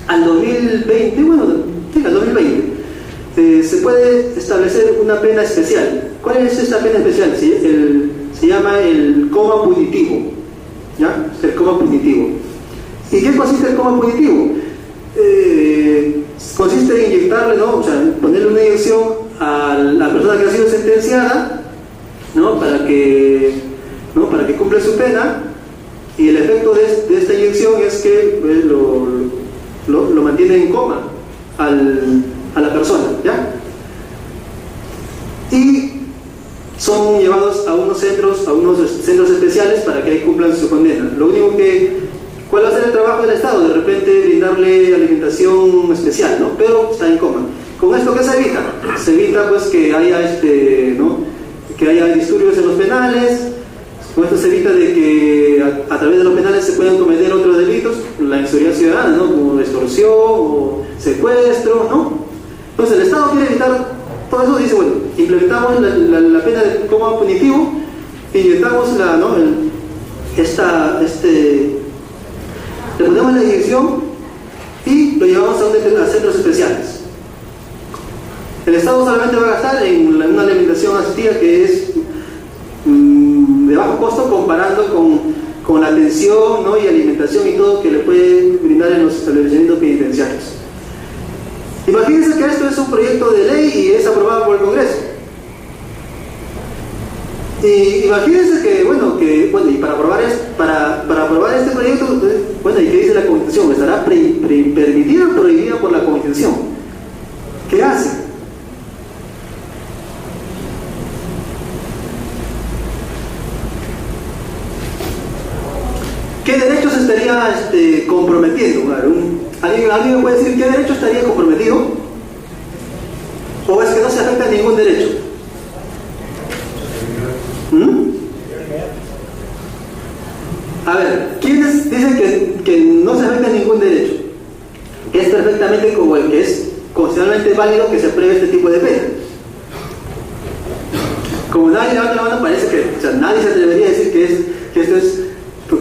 al 2020, se puede establecer una pena especial. ¿Cuál es esta pena especial? Se llama el coma punitivo, ¿ya? El coma punitivo. ¿Y qué consiste el coma punitivo? Consiste en inyectarle, ¿no? O sea, ponerle una inyección a la persona que ha sido sentenciada, ¿no? Para que cumpla su pena, y el efecto de esta inyección es que lo mantiene en coma a la persona, ¿ya? Y son llevados a unos centros especiales para que ahí cumplan su condena. ¿Cuál va a ser el trabajo del Estado? De repente brindarle alimentación especial, ¿no? Pero está en coma. ¿Con esto qué se evita? Se evita pues que haya que haya disturbios en los penales. Con esto se evita de que a través de los penales se puedan cometer otros delitos, la inseguridad ciudadana, ¿no? Como extorsión o secuestro, ¿no? Entonces el Estado quiere evitar todo eso, dice, bueno, implementamos la pena de coma punitivo, inyectamos le ponemos la inyección y lo llevamos a centros especiales. El Estado solamente va a gastar en una alimentación asistida que es de bajo costo comparando con la atención, ¿no? Y alimentación y todo que le puede brindar en los establecimientos penitenciarios. Imagínense que esto es un proyecto de ley y es aprobado por el Congreso. Y imagínense y para aprobar este proyecto, ¿y qué dice la Constitución? ¿Estará permitida o prohibida por la Constitución? ¿Qué hace? ¿Qué derechos estaría comprometiendo? ¿Alguien me puede decir qué derecho estaría comprometido? ¿O es que no se afecta ningún derecho? A ver, ¿quiénes dicen que no se afecta ningún derecho? Que es perfectamente como el que es constitucionalmente válido que se apruebe este tipo de pena. Como nadie levanta la mano, parece que, o sea, nadie se atrevería a decir que esto es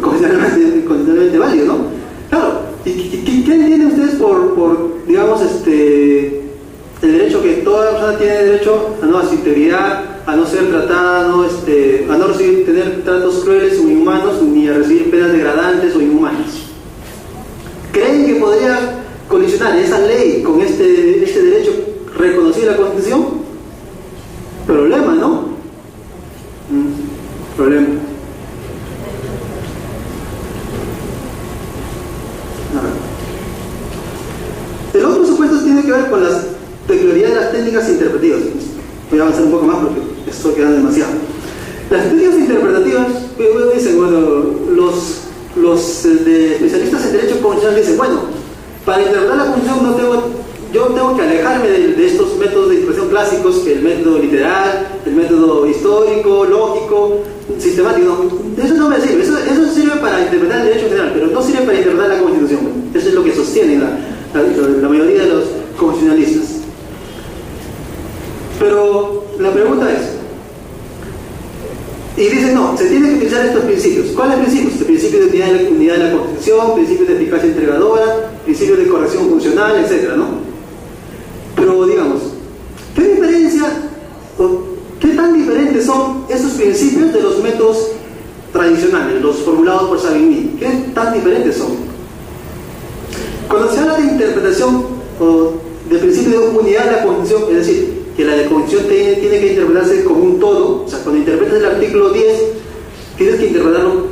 constitucionalmente válido, ¿no? Claro, ¿y qué entienden ustedes por digamos, el derecho que toda persona tiene derecho a su integridad, a no ser tratada, a no tener tratos crueles o inhumanos, ni a recibir penas degradantes o inhumanas? ¿Creen que podría colisionar esa ley con este derecho reconocido en la Constitución? Problema, ¿no? Problema. El otro supuesto tiene que ver con las peculiaridades de las técnicas interpretativas. Voy a avanzar un poco más porque esto queda demasiado. Las técnicas interpretativas, dicen, bueno, los especialistas en derecho constitucional dicen, bueno, para interpretar la Constitución yo tengo que alejarme de estos métodos de interpretación clásicos, que el método literal, el método histórico, lógico, sistemático. Eso no me sirve, eso sirve para interpretar el derecho general, pero no sirve para interpretar la Constitución. Eso es lo que sostienen la mayoría de los constitucionalistas. Pero la pregunta es, y dicen, no, se tienen que utilizar estos principios. ¿Cuáles principios? El principio de unidad de la Constitución, principios de eficacia entregadora, principios de corrección funcional, etc., ¿no? Pero digamos, ¿qué diferencia o qué tan diferentes son esos principios de los métodos tradicionales, los formulados por Savigny? ¿Qué tan diferentes son? Cuando se habla de interpretación o de principio de unidad de la Constitución, es decir, que la Constitución tiene que interpretarse como un todo, o sea, cuando interpretas el artículo 10, tienes que interpretarlo,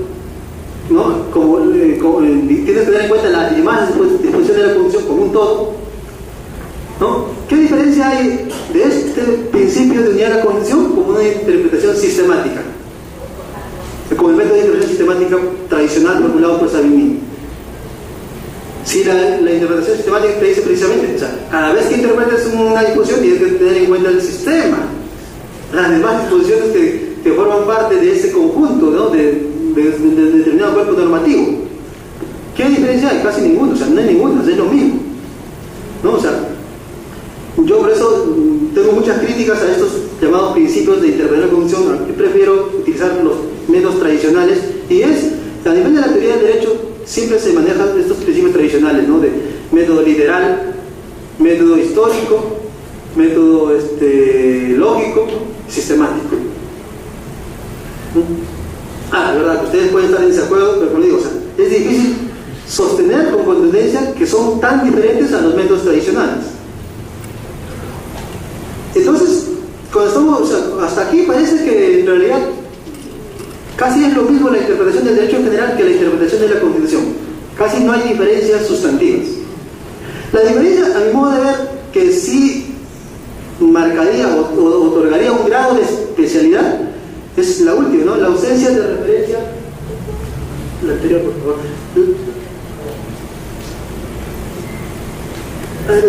¿no? Tienes que tener en cuenta las demás disposiciones de la Constitución como un todo, ¿no? ¿Qué diferencia hay de este principio de unidad de la Constitución como una interpretación sistemática? Como el método de interpretación sistemática tradicional formulado por Savigny. Si la interpretación sistemática te dice precisamente, o sea, cada vez que interpretes una disposición tienes que tener en cuenta el sistema, las demás disposiciones que forman parte de ese conjunto, ¿no? de determinado cuerpo normativo. ¿Qué diferencia hay? Casi ninguna, o sea, no hay ninguna, es lo mismo, ¿no? O sea, yo por eso tengo muchas críticas a estos llamados principios de interpretación de la Constitución. Yo prefiero utilizar los métodos tradicionales, y a nivel de la teoría del derecho siempre se manejan estos principios tradicionales, ¿no? De método literal, método histórico, método lógico, sistemático. Verdad, ustedes pueden estar en desacuerdo, pero como digo, o sea, es difícil sostener con contundencia que son tan diferentes a los métodos tradicionales. Entonces, cuando estamos, o sea, hasta aquí parece que en realidad casi es lo mismo la interpretación del derecho en general que la interpretación de la Constitución. Casi no hay diferencias sustantivas. La diferencia, a mi modo de ver, que sí marcaría o otorgaría un grado de especialidad, es la última, ¿no? La ausencia de referencia. La anterior, por favor.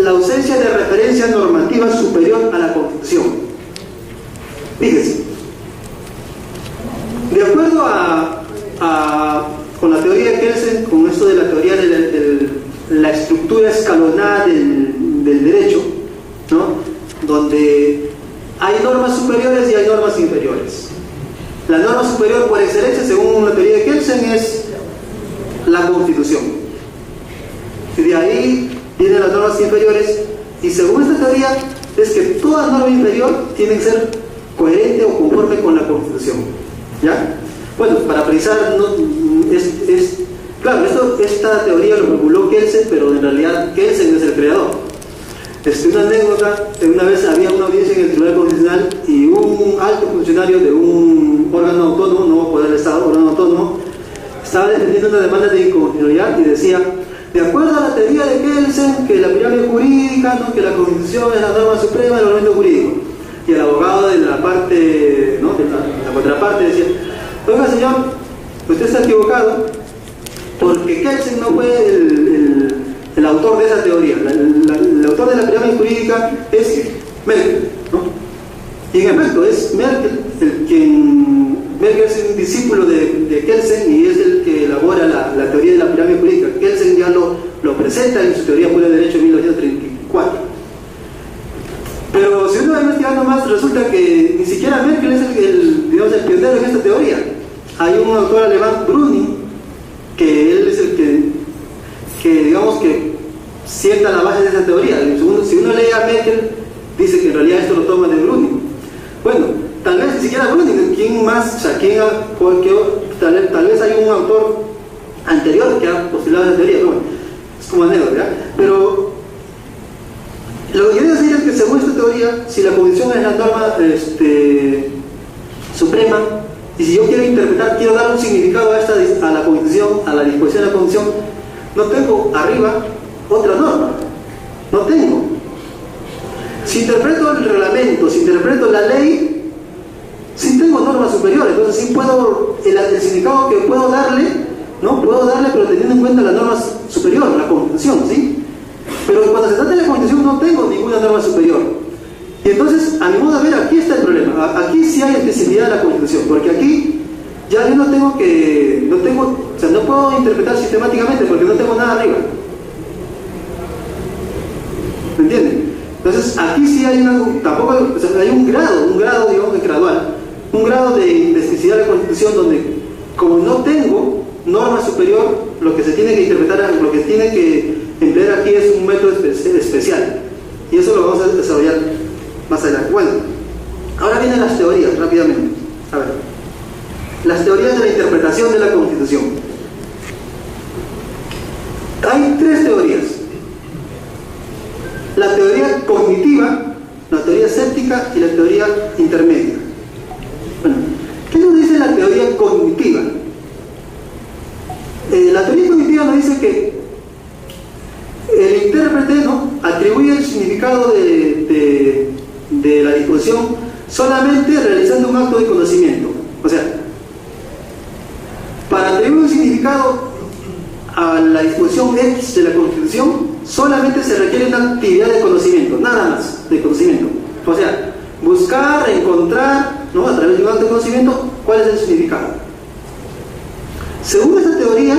La ausencia de referencia normativa superior a la Constitución. Fíjense. De acuerdo con la teoría de Kelsen, con esto de la teoría de la estructura escalonada del derecho, ¿no? Donde hay normas superiores y hay normas inferiores. La norma superior por excelencia, según la teoría de Kelsen, es la Constitución. Y de ahí vienen las normas inferiores, y según esta teoría es que toda norma inferior tiene que ser coherente o conforme con la Constitución. ¿Ya? Bueno, para precisar, claro, esta teoría lo formuló Kelsen, pero en realidad Kelsen es el creador. Una anécdota, una vez había una audiencia en el Tribunal Constitucional y un alto funcionario de un órgano autónomo, no poder del Estado, órgano autónomo, estaba defendiendo una demanda de inconstitucionalidad y decía, de acuerdo a la teoría de Kelsen, que la pirámide jurídica, ¿no? Que la Constitución es la norma suprema del ordenamiento jurídico. Y el abogado de la parte, ¿no? de la contraparte decía, oiga señor, usted está equivocado, porque Kelsen no fue el autor de esa teoría. El autor de la pirámide jurídica es Merkel, ¿no? Y en efecto es Merkel Merkel es un discípulo de Kelsen y es el que Z en su teoría pura de derecho en 1934. Pero si uno va investigando más, resulta que ni siquiera Merkel es digamos, el pionero en esta teoría. Hay un autor alemán, Brüning, que él es el que digamos que sienta la base de esa teoría. Si uno lee a Merkel, dice que en realidad esto lo toma de Brüning. Bueno, tal vez ni siquiera Brüning, ¿quién más? O sea, tal vez hay un autor anterior que ha postulado esa teoría. Bueno, es como anécdota, ¿verdad? Pero lo que quiero decir es que según esta teoría, si la constitución es la norma suprema, y si yo quiero dar un significado a la constitución, a la disposición de la constitución, no tengo arriba otra norma, no tengo. Si interpreto el reglamento, si interpreto la ley, sí tengo normas superiores, entonces sí puedo, el significado que puedo darle, ¿no? Puedo darle, pero teniendo en cuenta las normas superiores, la constitución, ¿sí? Pero cuando se trata de la constitución no tengo ninguna norma superior. Y entonces, a mi modo de ver, aquí está el problema. Aquí sí hay especificidad de la constitución, porque aquí ya yo no puedo interpretar sistemáticamente porque no tengo nada arriba. ¿Me entienden? Entonces, aquí sí hay hay un grado, digamos, gradual, un grado de especificidad de la constitución donde, como no tengo norma superior, lo que se tiene que interpretar, lo que tiene que emplear aquí es un método especial, y eso lo vamos a desarrollar más adelante. Bueno, ahora vienen las teorías, rápidamente. A ver, las teorías de la interpretación de la Constitución. Hay tres teorías: la teoría cognitiva, la teoría escéptica y la teoría intermedia. Bueno, ¿qué nos dice la teoría cognitiva? La teoría cognitiva nos dice que el intérprete, ¿no?, atribuye el significado de la disposición solamente realizando un acto de conocimiento. O sea, para atribuir un significado a la disposición X de la Constitución solamente se requiere una actividad de conocimiento, nada más, de conocimiento. O sea, buscar, encontrar, ¿no?, a través de un acto de conocimiento, cuál es el significado. Según esta teoría,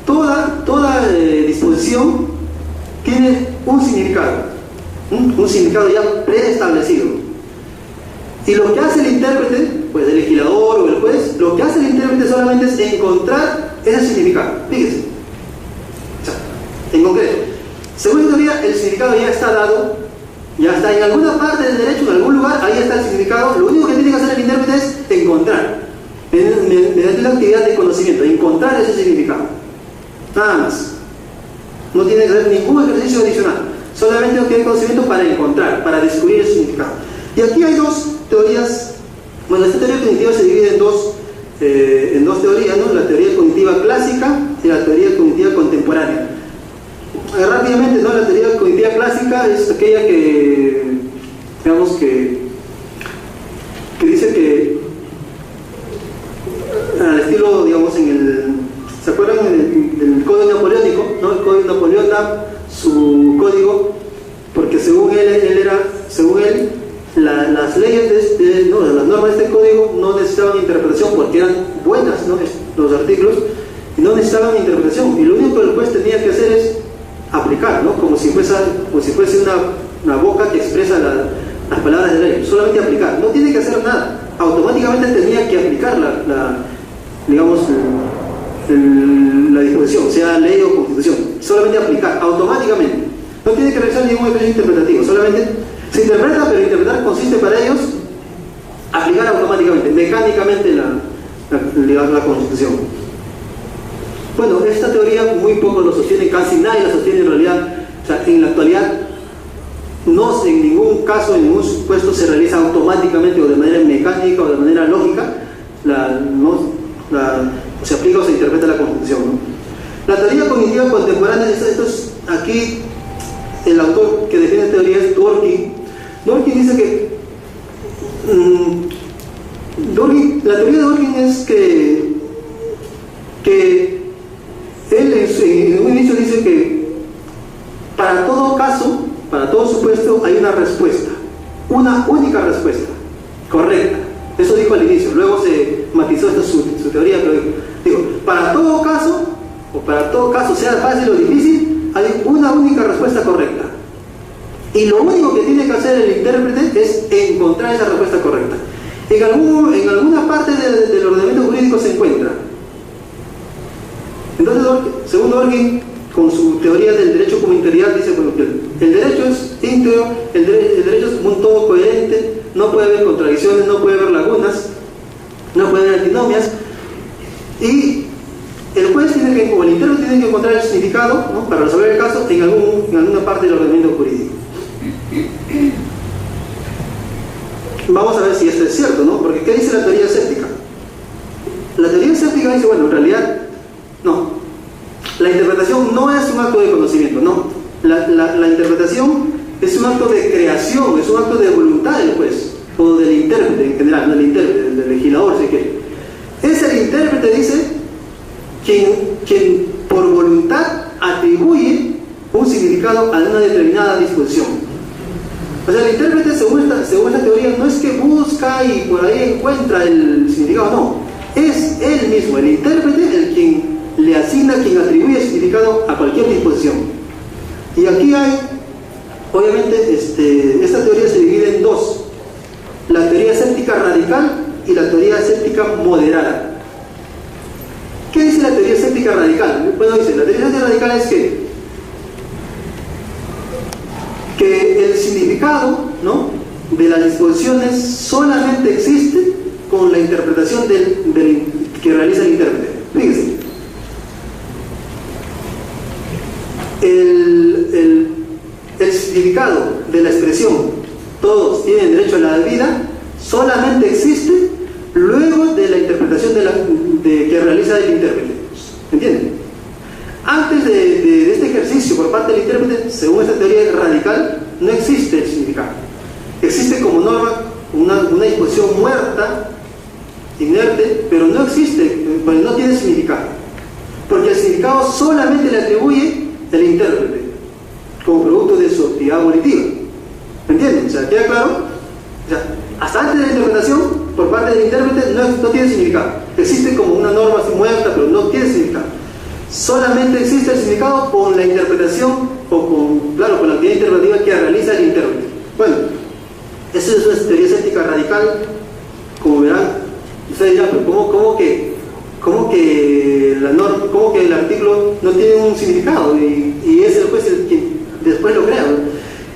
toda disposición tiene un significado ya preestablecido. Y lo que hace el intérprete, pues el legislador o el juez, lo que hace el intérprete solamente es encontrar ese significado. Fíjense. O sea, en concreto, según esta teoría, el significado ya está dado, ya está en alguna parte del derecho, en algún lugar, ahí está el significado. Lo único que tiene que hacer el intérprete es encontrar, mediante la actividad de conocimiento, encontrar ese significado. Nada más. No tiene que hacer ningún ejercicio adicional. Solamente tiene conocimiento para encontrar, para descubrir el significado. Y aquí hay dos teorías. Bueno, esta teoría cognitiva se divide en dos teorías, ¿no? La teoría cognitiva clásica y la teoría cognitiva contemporánea. Rápidamente, ¿no? La teoría cognitiva clásica es aquella que, digamos que dice que al estilo, digamos, ¿se acuerdan del código napoleónico? ¿No? El código Napoleón da su código porque según él las leyes las normas de este código no necesitaban interpretación porque eran buenas, ¿no?, los artículos, y no necesitaban interpretación, y lo único que el juez tenía que hacer es aplicar, ¿no?, como si fuese una boca que expresa las palabras de la ley, solamente aplicar, no tiene que hacer nada, automáticamente tenía que aplicar la disposición, sea ley o constitución, solamente aplicar, automáticamente, no tiene que realizar ningún ejercicio interpretativo, solamente se interpreta, pero interpretar consiste para ellos aplicar automáticamente, mecánicamente la Constitución. Bueno, esta teoría muy poco lo sostiene, casi nadie la sostiene en realidad. O sea, en la actualidad no, en ningún caso, en ningún supuesto se realiza automáticamente o de manera mecánica o de manera lógica, se aplica o se interpreta la Constitución, ¿no? La teoría cognitiva contemporánea, aquí el autor que defiende esta teoría es Dworkin. Dworkin dice que la teoría de Dworkin es que él en un inicio dice que para todo caso, para todo supuesto, hay una respuesta, una única respuesta correcta. Eso dijo al inicio, luego se matizó esta su teoría, pero digo, para todo caso, sea fácil o difícil, hay una única respuesta correcta. Y lo único que tiene que hacer el intérprete es encontrar esa respuesta correcta. En alguna parte del ordenamiento jurídico se encuentra. Entonces, según Orkin, con su teoría del derecho como integridad, dice bueno, que el derecho es íntegro, el derecho es un todo coherente, no puede haber contradicciones, no puede haber lagunas, no puede haber antinomias, y el juez o el intérprete tiene que encontrar el significado, ¿no?, para resolver el caso en alguna parte del ordenamiento jurídico. Vamos a ver si esto es cierto, ¿no? Porque ¿qué dice la teoría escéptica? La teoría escéptica dice, bueno, en realidad, no. La interpretación no es un acto de conocimiento, no. La interpretación es un acto de creación, es un acto de voluntad del juez, o del intérprete en general, no del intérprete, del legislador, si quiere. Es el intérprete, dice, quien por voluntad atribuye un significado a una determinada disposición. O sea, el intérprete, según esta teoría, no es que busca y por ahí encuentra el significado, no. Es él mismo, el intérprete, el quien le asigna, quien atribuye el significado a cualquier disposición. Y aquí hay, obviamente, esta teoría se divide en dos: la teoría escéptica radical y la teoría escéptica moderada. ¿Qué dice la teoría escéptica radical? Bueno, dice, la teoría escéptica radical es que el significado, ¿no?, de las disposiciones solamente existe con la interpretación que realiza el intérprete. Fíjense, el significado de la expresión todos tienen derecho a la vida solamente existe luego de la interpretación que realiza el intérprete. ¿Entienden? Antes de este ejercicio por parte del intérprete, según esta teoría radical, no existe el significado. Existe como norma una disposición muerta, inerte, pero no existe, pues no tiene significado. Porque el significado solamente le atribuye el intérprete, como producto de su actividad volitiva. ¿Entienden? O sea, ¿queda claro? O sea, hasta antes de la interpretación, por parte del intérprete, no tiene significado. Existe como una norma así muerta, pero no tiene significado. Solamente existe el significado con la interpretación con la actividad interpretativa que realiza el intérprete. Bueno, esa es una teoría escéptica radical. Como verán, ustedes dirán, pero ¿cómo que el artículo no tiene un significado y es el juez el quien después lo crea?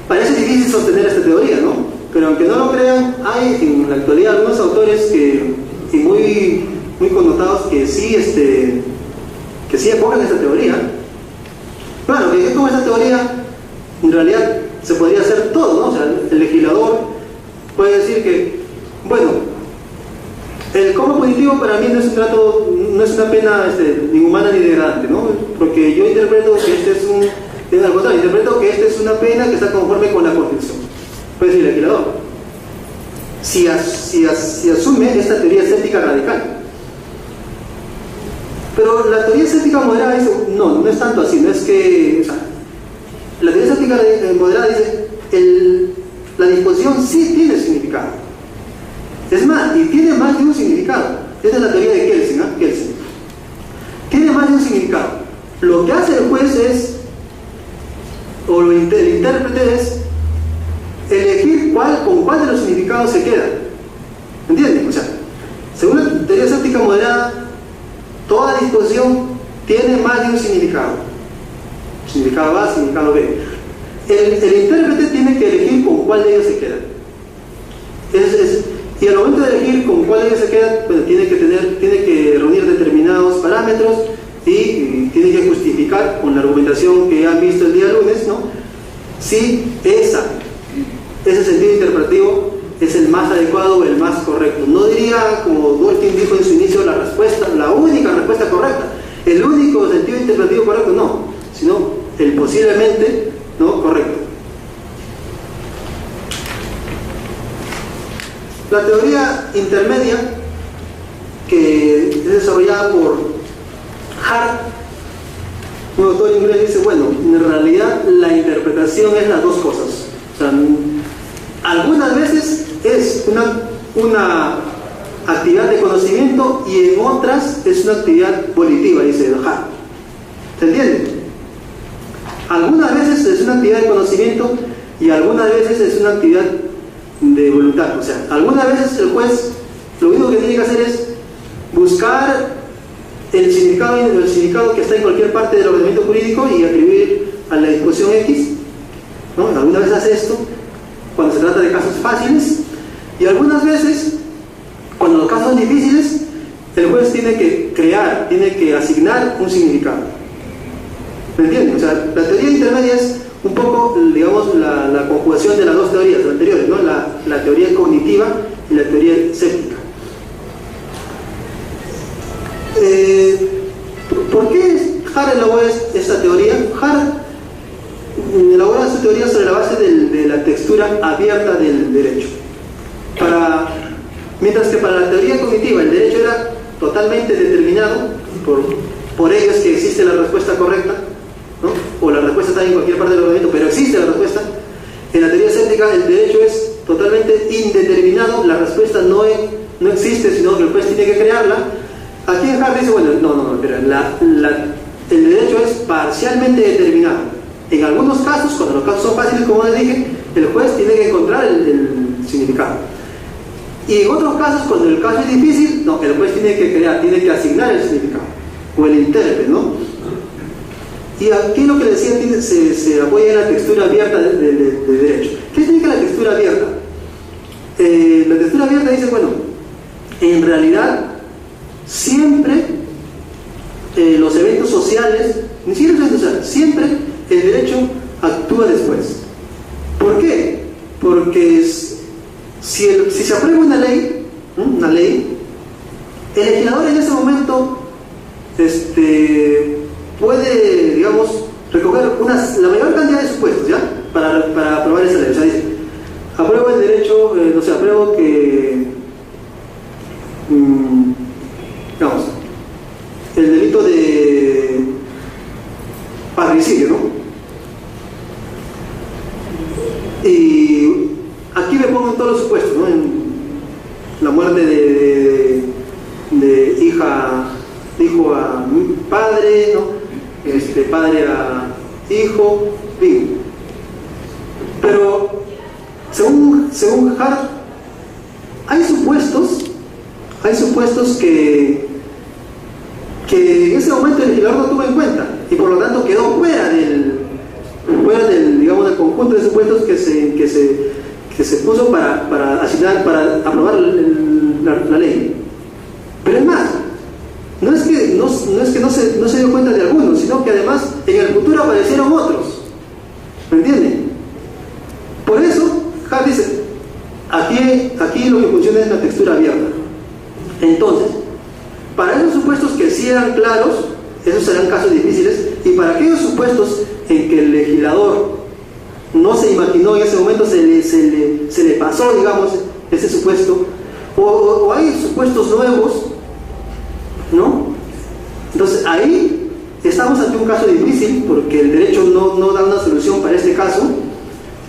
Parece difícil sostener esta teoría, ¿no? Pero aunque no lo crean, hay en la actualidad algunos autores y muy connotados que sí apoyan esta teoría. Claro, que con esta teoría en realidad se podría hacer todo, ¿no? O sea, el legislador puede decir que, bueno, el cobro punitivo para mí no es una pena ni humana ni degradante, ¿no? Porque yo interpreto que esta es una pena que está conforme con la Constitución. Puede decir el legislador. Si asume esta teoría escéptica radical. Pero la teoría escéptica moderada dice, no es tanto así, no es que, o sea, la teoría escéptica moderada dice, la disposición sí tiene significado. Es más, y tiene más de un significado. Esta es la teoría de Kelsen, ¿no? Kelsen. Tiene más de un significado. Lo que hace el juez es, o el intérprete es, elegir con cuál de los significados se queda. ¿Entienden? O sea, según la teoría escéptica moderada, toda disposición tiene más de un significado. Significado A, significado B. El intérprete tiene que elegir con cuál de ellos se queda. Y al momento de elegir con cuál de ellos se queda, pues tiene que reunir determinados parámetros y tiene que justificar con la argumentación que han visto el día lunes, ¿no?, si ese sentido interpretativo es el más adecuado o el más correcto. No diría, como Dworkin dijo en su inicio, la única respuesta correcta, el único sentido interpretativo correcto, no, sino el posiblemente no correcto. La teoría intermedia, que es desarrollada por Hart, un autor inglés, dice, bueno, en realidad la interpretación es las dos cosas. O sea, algunas veces es una actividad de conocimiento y en otras es una actividad volitiva, dice Hart. ¿Se entiende? algunas veces es una actividad de conocimiento y algunas veces es una actividad de voluntad. O sea, algunas veces el juez lo único que tiene que hacer es buscar el significado que está en cualquier parte del ordenamiento jurídico y atribuir a la disposición X, ¿no? Algunas veces hace esto cuando se trata de casos fáciles, y algunas veces, cuando los casos son difíciles, el juez tiene que crear, tiene que asignar un significado. ¿Me entienden? O sea, la teoría intermedia es un poco, digamos, la conjugación de las dos teorías anteriores, ¿no? La teoría cognitiva y la teoría séptica. ¿Por qué Hart elabora esta teoría? Hart elabora su teoría sobre la base de la textura abierta del derecho. Mientras que para la teoría cognitiva el derecho era totalmente determinado, por ello es que existe la respuesta correcta, ¿no? O la respuesta está en cualquier parte del ordenamiento, pero existe la respuesta. En la teoría séptica el derecho es totalmente indeterminado, la respuesta no existe, sino que el juez tiene que crearla. Aquí en Hart dice, bueno, no, pero el derecho es parcialmente determinado. En algunos casos, cuando los casos son fáciles, como les dije, el juez tiene que encontrar el significado. Y en otros casos, cuando el caso es difícil, no, el juez tiene que crear, tiene que asignar el significado, o el intérprete, ¿no? Y aquí lo que decía se apoya en la textura abierta de derecho. ¿Qué significa la textura abierta? La textura abierta dice, bueno, en realidad, siempre los eventos sociales, ni siquiera los eventos sociales, siempre el derecho actúa después. ¿Por qué? Porque si se aprueba una ley, el legislador en ese momento puede, digamos, recoger la mayor cantidad de supuestos, ¿ya? Para aprobar esa ley. O sea, dice, apruebo el derecho, apruebo que, digamos, el delito de parricidio, ¿no? Y aquí me pongo en todos los supuestos, ¿no? En la muerte de hijo a padre, ¿no? Padre a hijo, bien. Pero según Hart, hay supuestos que en ese momento el legislador no tuvo en cuenta y por lo tanto quedó fuera del digamos, del conjunto de supuestos que se puso para asignar, para aprobar la ley. Pero es más, no es que no se dio cuenta de algunos, sino que además en el futuro aparecieron otros. ¿Me entienden? Por eso Hart dice, aquí lo que funciona es la textura abierta. Entonces, para esos supuestos que sí eran claros, esos serán casos difíciles, y para aquellos supuestos en que el legislador no se imaginó en ese momento, se le pasó, digamos, ese supuesto, o hay supuestos nuevos, ¿no? Entonces ahí estamos ante un caso difícil, porque el derecho no da una solución para este caso.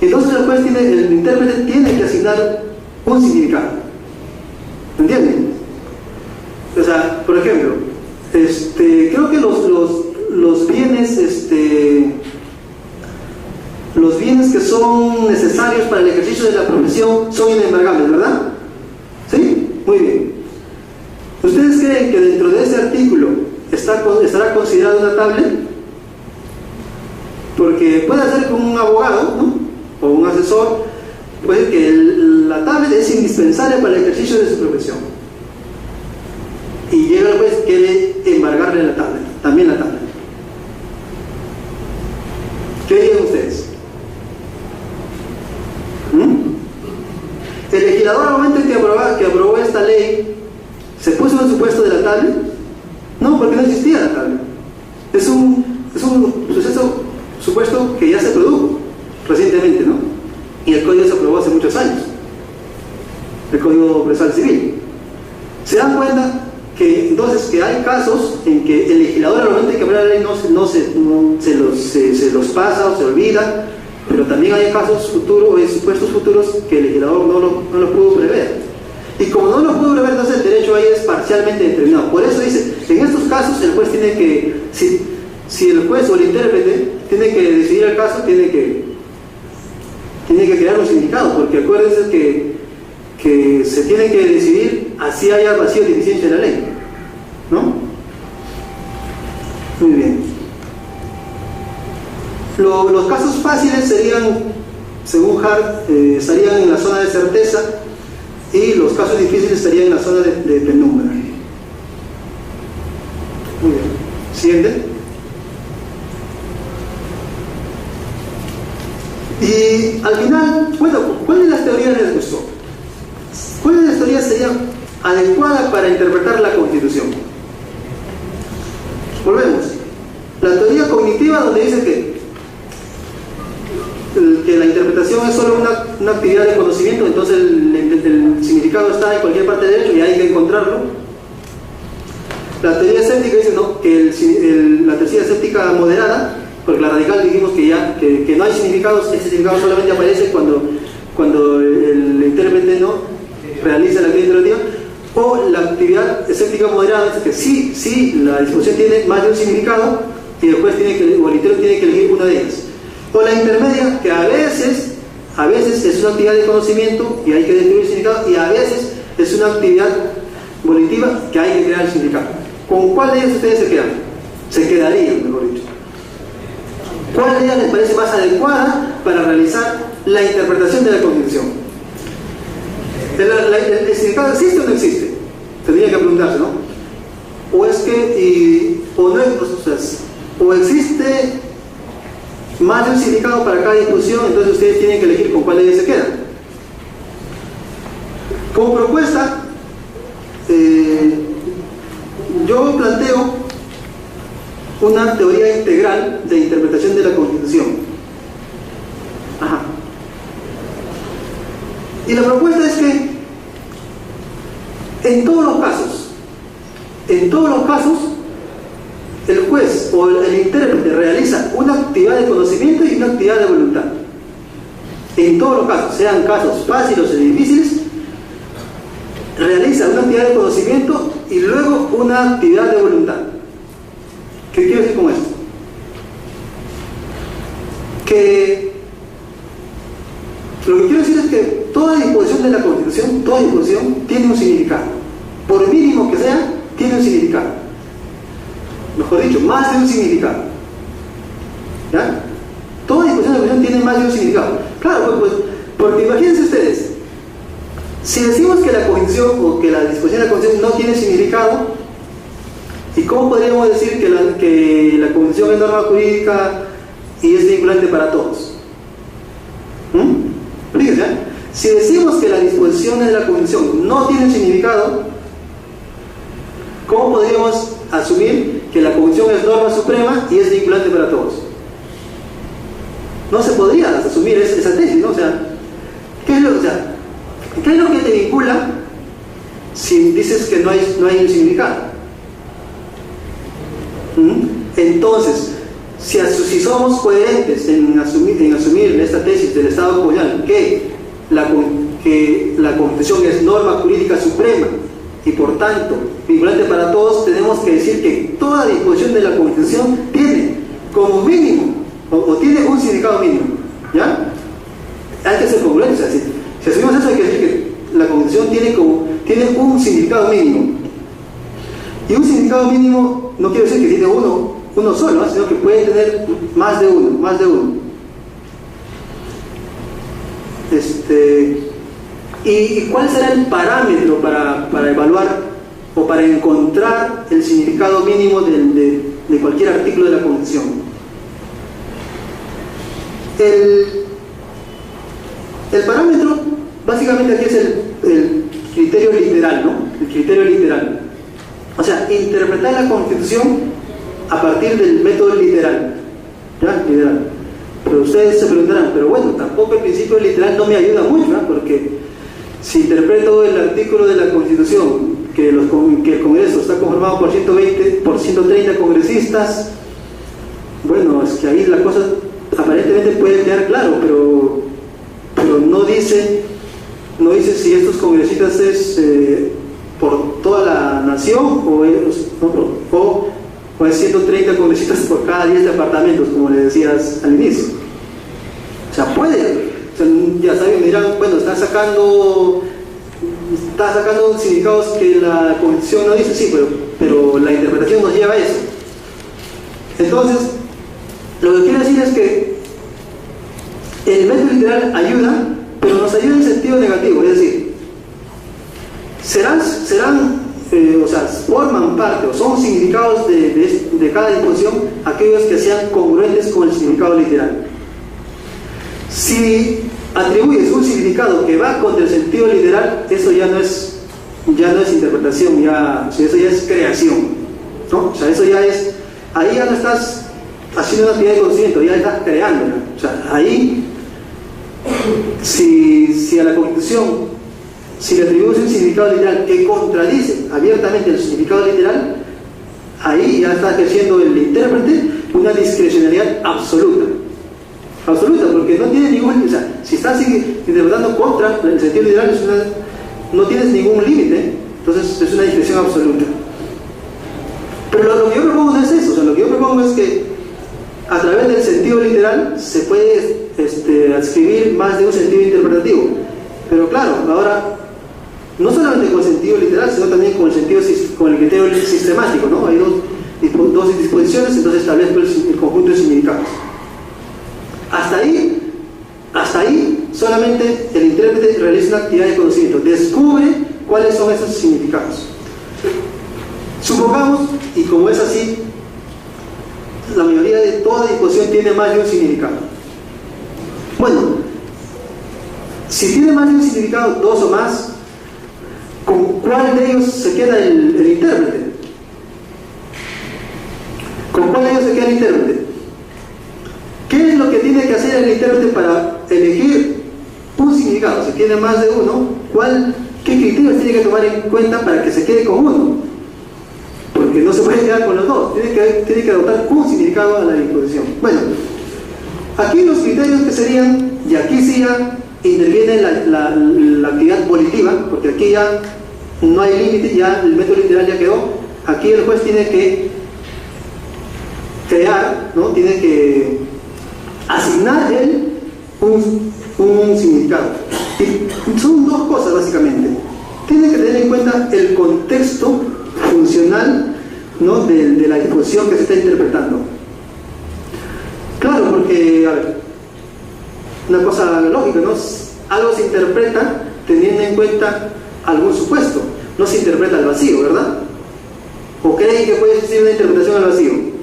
Entonces el intérprete tiene que asignar un significado. ¿Entienden? O sea, por ejemplo, creo que los bienes, los bienes que son necesarios para el ejercicio de la profesión son inembargables, ¿verdad? ¿Sí? Muy bien. ¿Ustedes creen que dentro de ese artículo estará considerado una tablet? Porque puede ser con un abogado, ¿no? O un asesor, puede que la tablet es indispensable para el ejercicio de su profesión. Y llega el juez, quiere embargarle la tablet, también la tablet. ¿Qué dirían ustedes? El legislador al momento en que aprobó esta ley, ¿se puso en el supuesto de la tablet? No, porque no existía la tablet. Es un supuesto que ya se produjo recientemente, ¿no? Y el código se aprobó hace muchos años, el Código Procesal Civil. ¿Se dan cuenta que entonces que hay casos en que el legislador al momento en que aprueba la ley se los pasa o se olvida, pero también hay casos futuros, supuestos futuros que el legislador no lo pudo prever? Y como no lo pudo prever, entonces el derecho ahí es parcialmente determinado. Por eso dice, en estos casos el juez tiene que, si el juez o el intérprete tiene que decidir el caso, tiene que crear un significado, porque acuérdense que se tiene que decidir así haya vacío de eficiencia de la ley, ¿no? Muy bien. Los casos fáciles serían, según Hart, estarían en la zona de certeza, y los casos difíciles estarían en la zona de penumbra. Muy bien. Siguiente. Y al final, bueno, ¿cuál de las teorías les gustó? ¿Cuál de las teorías sería adecuada para interpretar la Constitución? Volvemos. La teoría cognitiva, donde dice que la interpretación es solo una actividad de conocimiento, entonces el significado está en cualquier parte del derecho y hay que encontrarlo. La teoría escéptica dice no, que la teoría escéptica moderada, porque la radical dijimos que no hay significados, ese significado solamente aparece cuando el intérprete no realiza la actividad interrogativa. O la actividad escéptica moderada dice que sí, la disposición tiene más de un significado y el juez o el intérprete tiene que elegir una de ellas. O la intermedia, que a veces es una actividad de conocimiento y hay que describir el significado, y a veces es una actividad volitiva que hay que crear el significado. ¿Con cuál de ellas ustedes se quedan? Se quedarían, mejor dicho. ¿Cuál de ellas les parece más adecuada para realizar la interpretación de la Constitución? ¿El significado existe o no existe? Tendría que preguntarse, ¿no? O es que, o existe más de un significado para cada disposición, entonces ustedes tienen que elegir con cuál de ellas se quedan. Como propuesta, yo planteo una teoría integral de interpretación de la Constitución. Ajá. Y la propuesta es que en todos los casos, el juez o el intérprete realiza una actividad de conocimiento y una actividad de voluntad. En todos los casos, sean casos fáciles o difíciles, realiza una actividad de conocimiento y luego una actividad de voluntad. ¿Qué quiero decir con esto? Lo que quiero decir es que toda disposición de la Constitución, toda disposición tiene un significado. Por mínimo que sea, tiene un significado. Mejor dicho, más de un significado. ¿Ya? Toda disposición de la Constitución tiene más de un significado. Claro, pues, porque imagínense ustedes, si decimos que la Constitución o que la disposición de la Constitución no tiene significado, ¿y cómo podríamos decir que la Constitución es norma jurídica y es vinculante para todos? Fíjense, ¿eh? Si decimos que las disposiciones de la Constitución no tienen significado, ¿cómo podríamos asumir que la Constitución es norma suprema y es vinculante para todos? No se podría asumir esa tesis, ¿no? O sea, ¿qué es lo que te vincula si dices que no hay un significado? Entonces, si somos coherentes en asumir esta tesis del Estado colonial, que la Constitución es norma jurídica suprema y por tanto vinculante para todos, tenemos que decir que toda disposición de la Constitución tiene como mínimo o tiene un significado mínimo, ¿ya? Hay que ser congruentes, es decir, si asumimos eso hay que decir que la Constitución tiene un significado mínimo. Y un significado mínimo no quiere decir que tiene uno solo, ¿no? Sino que puede tener más de uno. ¿Y cuál será el parámetro para evaluar o para encontrar el significado mínimo de cualquier artículo de la Constitución? El parámetro, básicamente aquí es el criterio literal, ¿no? El criterio literal. O sea, interpretar la Constitución a partir del método literal. ¿Ya? Literal. Pero ustedes se preguntarán, pero bueno, tampoco el principio literal no me ayuda mucho, ¿no? Porque si interpreto el artículo de la Constitución, que el Congreso está conformado por 130 congresistas, bueno, es que ahí la cosa aparentemente puede quedar claro, pero no dice si estos congresistas es por toda la nación o o hay 130 congresistas por cada 10 departamentos, como le decías al inicio. O sea, puede, o sea, ya saben, me dirán, bueno, está sacando significados que la Constitución no dice, sí, pero la interpretación nos lleva a eso. Entonces, lo que quiero decir es que el método literal ayuda, pero nos ayuda en sentido negativo, es decir, forman parte o son significados de cada disposición aquellos que sean congruentes con el significado literal. Si atribuyes un significado que va contra el sentido literal, eso ya no es interpretación, eso ya es creación, ¿no? O sea, eso ya es, ahí ya no estás haciendo una actividad de conocimiento, ya estás creándola. O sea, ahí, si a la Constitución, si le atribuyes un significado literal que contradice abiertamente el significado literal, ahí ya está ejerciendo el intérprete una discrecionalidad absoluta, porque no tiene ningún, o sea, si estás interpretando contra el sentido literal, no tienes ningún límite, entonces es una discreción absoluta. Pero lo que yo propongo no es eso, o sea, lo que yo propongo es que a través del sentido literal se puede adscribir más de un sentido interpretativo. Pero claro, ahora, no solamente con el sentido literal, sino también con el criterio sistemático, ¿no? Hay dos disposiciones, entonces establezco el conjunto de significados. Hasta ahí solamente el intérprete realiza una actividad de conocimiento, descubre cuáles son esos significados. Supongamos, y como es así, la mayoría de toda disposición tiene más de un significado. Bueno, si tiene más de un significado, dos o más, ¿con cuál de ellos se queda el intérprete? ¿Con cuál de ellos se queda el intérprete? ¿Qué es lo que tiene que hacer el intérprete para elegir un significado? Si tiene más de uno, ¿qué criterios tiene que tomar en cuenta para que se quede con uno? Porque no se puede quedar con los dos, tiene que adoptar un significado a la disposición. Bueno, aquí los criterios que serían, y aquí sí ya interviene la actividad volitiva, porque aquí ya no hay límite, ya el método literal ya quedó. Aquí el juez tiene que crear, ¿no? Tiene que asignar él un significado. Y son dos cosas básicamente. Tiene que tener en cuenta el contexto funcional, ¿no? de la disposición que se está interpretando. Claro, porque, a ver, una cosa lógica, ¿no? Algo se interpreta teniendo en cuenta algún supuesto, no se interpreta al vacío, ¿verdad? ¿O creen que puede existir una interpretación al vacío?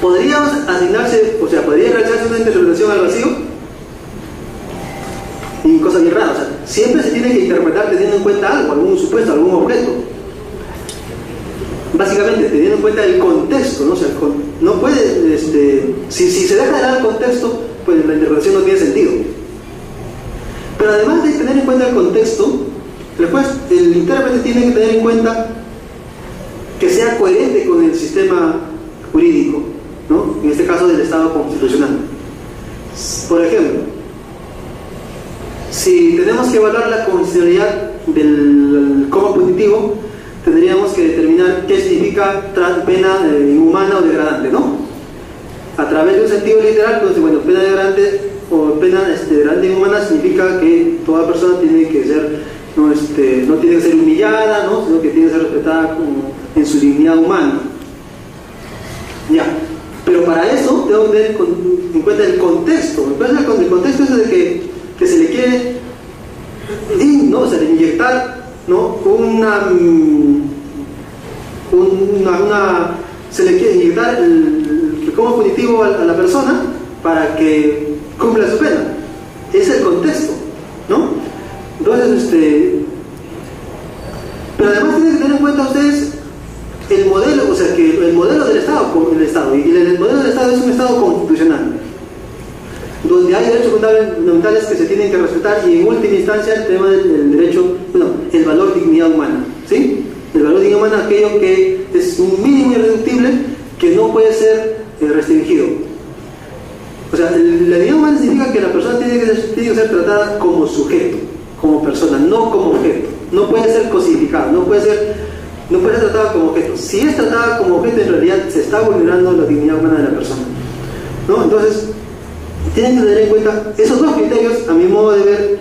¿Podríamos asignarse, o sea, podría realizarse una interpretación al vacío? Y cosa bien rara, o sea, siempre se tiene que interpretar teniendo en cuenta algo, algún supuesto, algún objeto. Básicamente, teniendo en cuenta el contexto, ¿no? O sea, no puede, si se deja de lado el contexto, pues la interpretación no tiene sentido. Pero además de tener en cuenta el contexto, el intérprete tiene que tener en cuenta que sea coherente con el sistema jurídico, ¿no? En este caso del Estado constitucional. Por ejemplo, si tenemos que evaluar la constitucionalidad del cómo punitivo, tendríamos que determinar qué significa pena inhumana o degradante, ¿no? A través de un sentido literal, entonces, bueno, pena degradante o pena degradante inhumana significa que toda persona tiene que ser, no tiene que ser humillada, ¿no? Sino que tiene que ser respetada en su dignidad humana. Ya, pero para eso tengo que tener en cuenta el contexto. Entonces, el contexto es de que se le quiere, ¿no? O sea, inyectar, ¿no? Se le quiere inyectar el como punitivo a la persona para que cumpla su pena. Es el contexto, ¿no? Entonces, pero además tienen que tener en cuenta ustedes el modelo, o sea, que el modelo del Estado, y el modelo del Estado es un Estado constitucional, donde hay derechos fundamentales que se tienen que respetar, y en última instancia el tema del derecho, el valor dignidad humana, ¿sí? El valor dignidad humana, aquello que es un mínimo irreductible que no puede ser restringido. O sea, la dignidad humana significa que la persona tiene que ser tratada como sujeto, como persona, no como objeto. No puede ser cosificada, no puede ser tratada como objeto. Si es tratada como objeto, en realidad se está vulnerando la dignidad humana de la persona, ¿no? Entonces, tienen que tener en cuenta esos dos criterios, a mi modo de ver,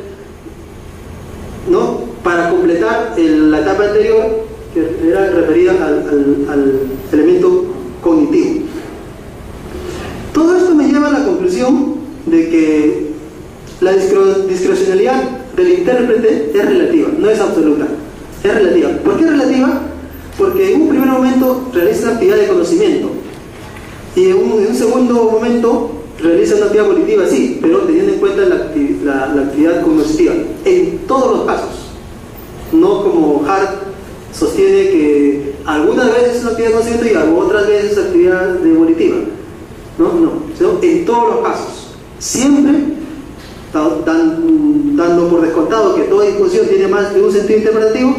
¿no? Para completar la etapa anterior, que era referida al elemento cognitivo. Todo esto me lleva a la conclusión de que la discrecionalidad del intérprete es relativa, no es absoluta, es relativa. ¿Por qué es relativa? Porque en un primer momento realiza una actividad de conocimiento y en un segundo momento realiza una actividad volitiva, sí, pero teniendo en cuenta la actividad cognitiva, en todos los casos. No como Hart sostiene que algunas veces es una actividad de conocimiento y otras veces es actividad volitiva. No, sino en todos los casos. Siempre dando por descontado que toda disposición tiene más de un sentido interpretativo,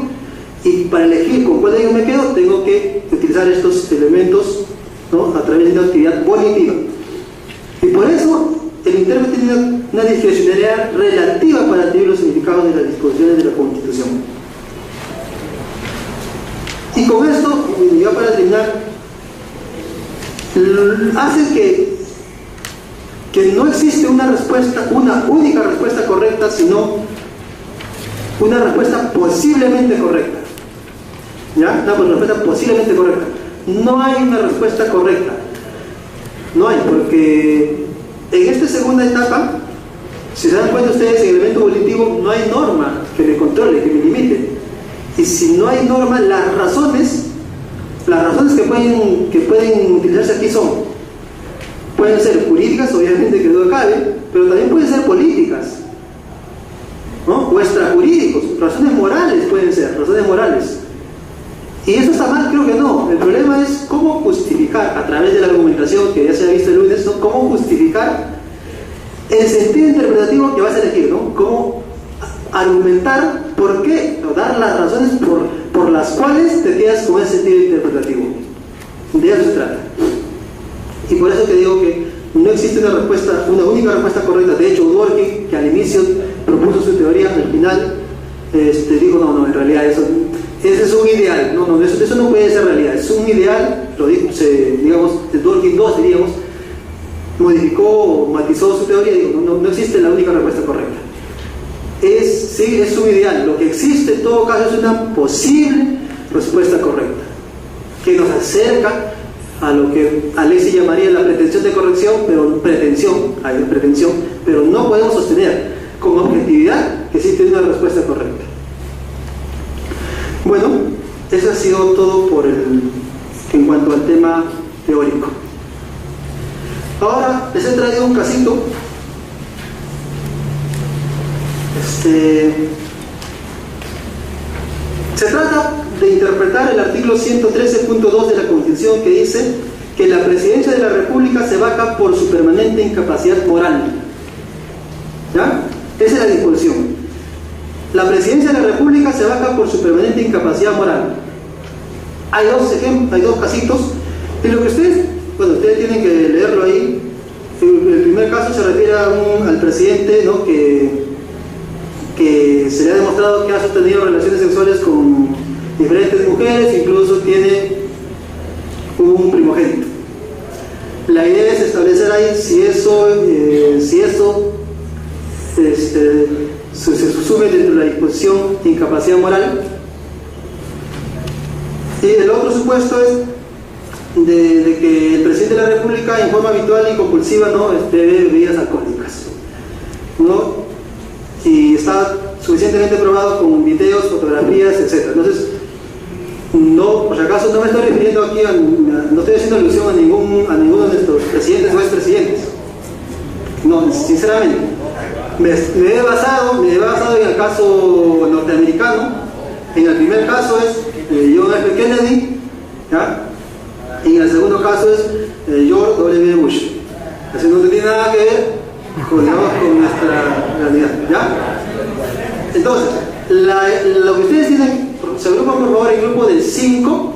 y para elegir con cuál de ellos me quedo, tengo que utilizar estos elementos, ¿no? A través de una actividad volitiva. Y por eso el intérprete tiene una discrecionalidad relativa para adquirir los significados de las disposiciones de la Constitución. Y con esto, ya para terminar, hace que no existe una única respuesta correcta, sino una respuesta posiblemente correcta. ¿Ya? Una respuesta posiblemente correcta. No hay una respuesta correcta. No hay, porque en esta segunda etapa, si se dan cuenta ustedes, en el elemento volitivo no hay norma que me controle, que me limite. Y si no hay norma, las razones que pueden utilizarse aquí pueden ser jurídicas, obviamente, que no cabe, pero también pueden ser políticas, ¿no? O extrajurídicos, razones morales pueden ser, razones morales. Y eso está mal, creo que no. El problema es cómo justificar, a través de la argumentación que ya se ha visto el lunes, ¿no? Cómo justificar el sentido interpretativo que vas a elegir, ¿no? Cómo argumentar por qué, o dar las razones por las cuales te quedas con ese sentido interpretativo. De eso se trata. Y por eso te digo que no existe una única respuesta correcta. De hecho, Dworkin, que al inicio propuso su teoría, al final dijo, no, en realidad ese es un ideal, eso no puede ser realidad, es un ideal, lo dijo, digamos, Dworkin 2, diríamos, modificó o matizó su teoría y dijo, no existe la única respuesta correcta. Sí, es un ideal, lo que existe en todo caso es una posible respuesta correcta, que nos acerca a lo que Alexis llamaría la pretensión de corrección, pero no podemos sostener con objetividad que existe una respuesta correcta. Bueno, eso ha sido todo en cuanto al tema teórico. Ahora les he traído un casito. Se trata de interpretar el artículo 113.2 de la Constitución, que dice que la presidencia de la República se vaca por su permanente incapacidad moral. ¿Ya? Esa es la disposición. La presidencia de la República se vaca por su permanente incapacidad moral. Hay dos ejemplos, hay dos casitos, y lo que ustedes tienen que leerlo ahí. El primer caso se refiere al presidente, ¿no? que se le ha demostrado que ha sostenido relaciones sexuales con diferentes mujeres, incluso tiene un primogénito. La idea es establecer ahí si eso se sume dentro de la disposición de incapacidad moral. Y el otro supuesto es de que el presidente de la República en forma habitual y compulsiva bebe bebidas alcohólicas, ¿no? Y está suficientemente probado con videos, fotografías, etc. Entonces, por si acaso no me estoy refiriendo aquí no estoy haciendo alusión a ninguno de nuestros presidentes o expresidentes. No, sinceramente. Me he basado en el caso norteamericano. En el primer caso es John F. Kennedy, ¿ya? Y en el segundo caso es George W. Bush. Así no tiene nada que ver con nuestra realidad, ¿ya? Entonces, lo que ustedes tienen, se agrupan por favor en grupo de 5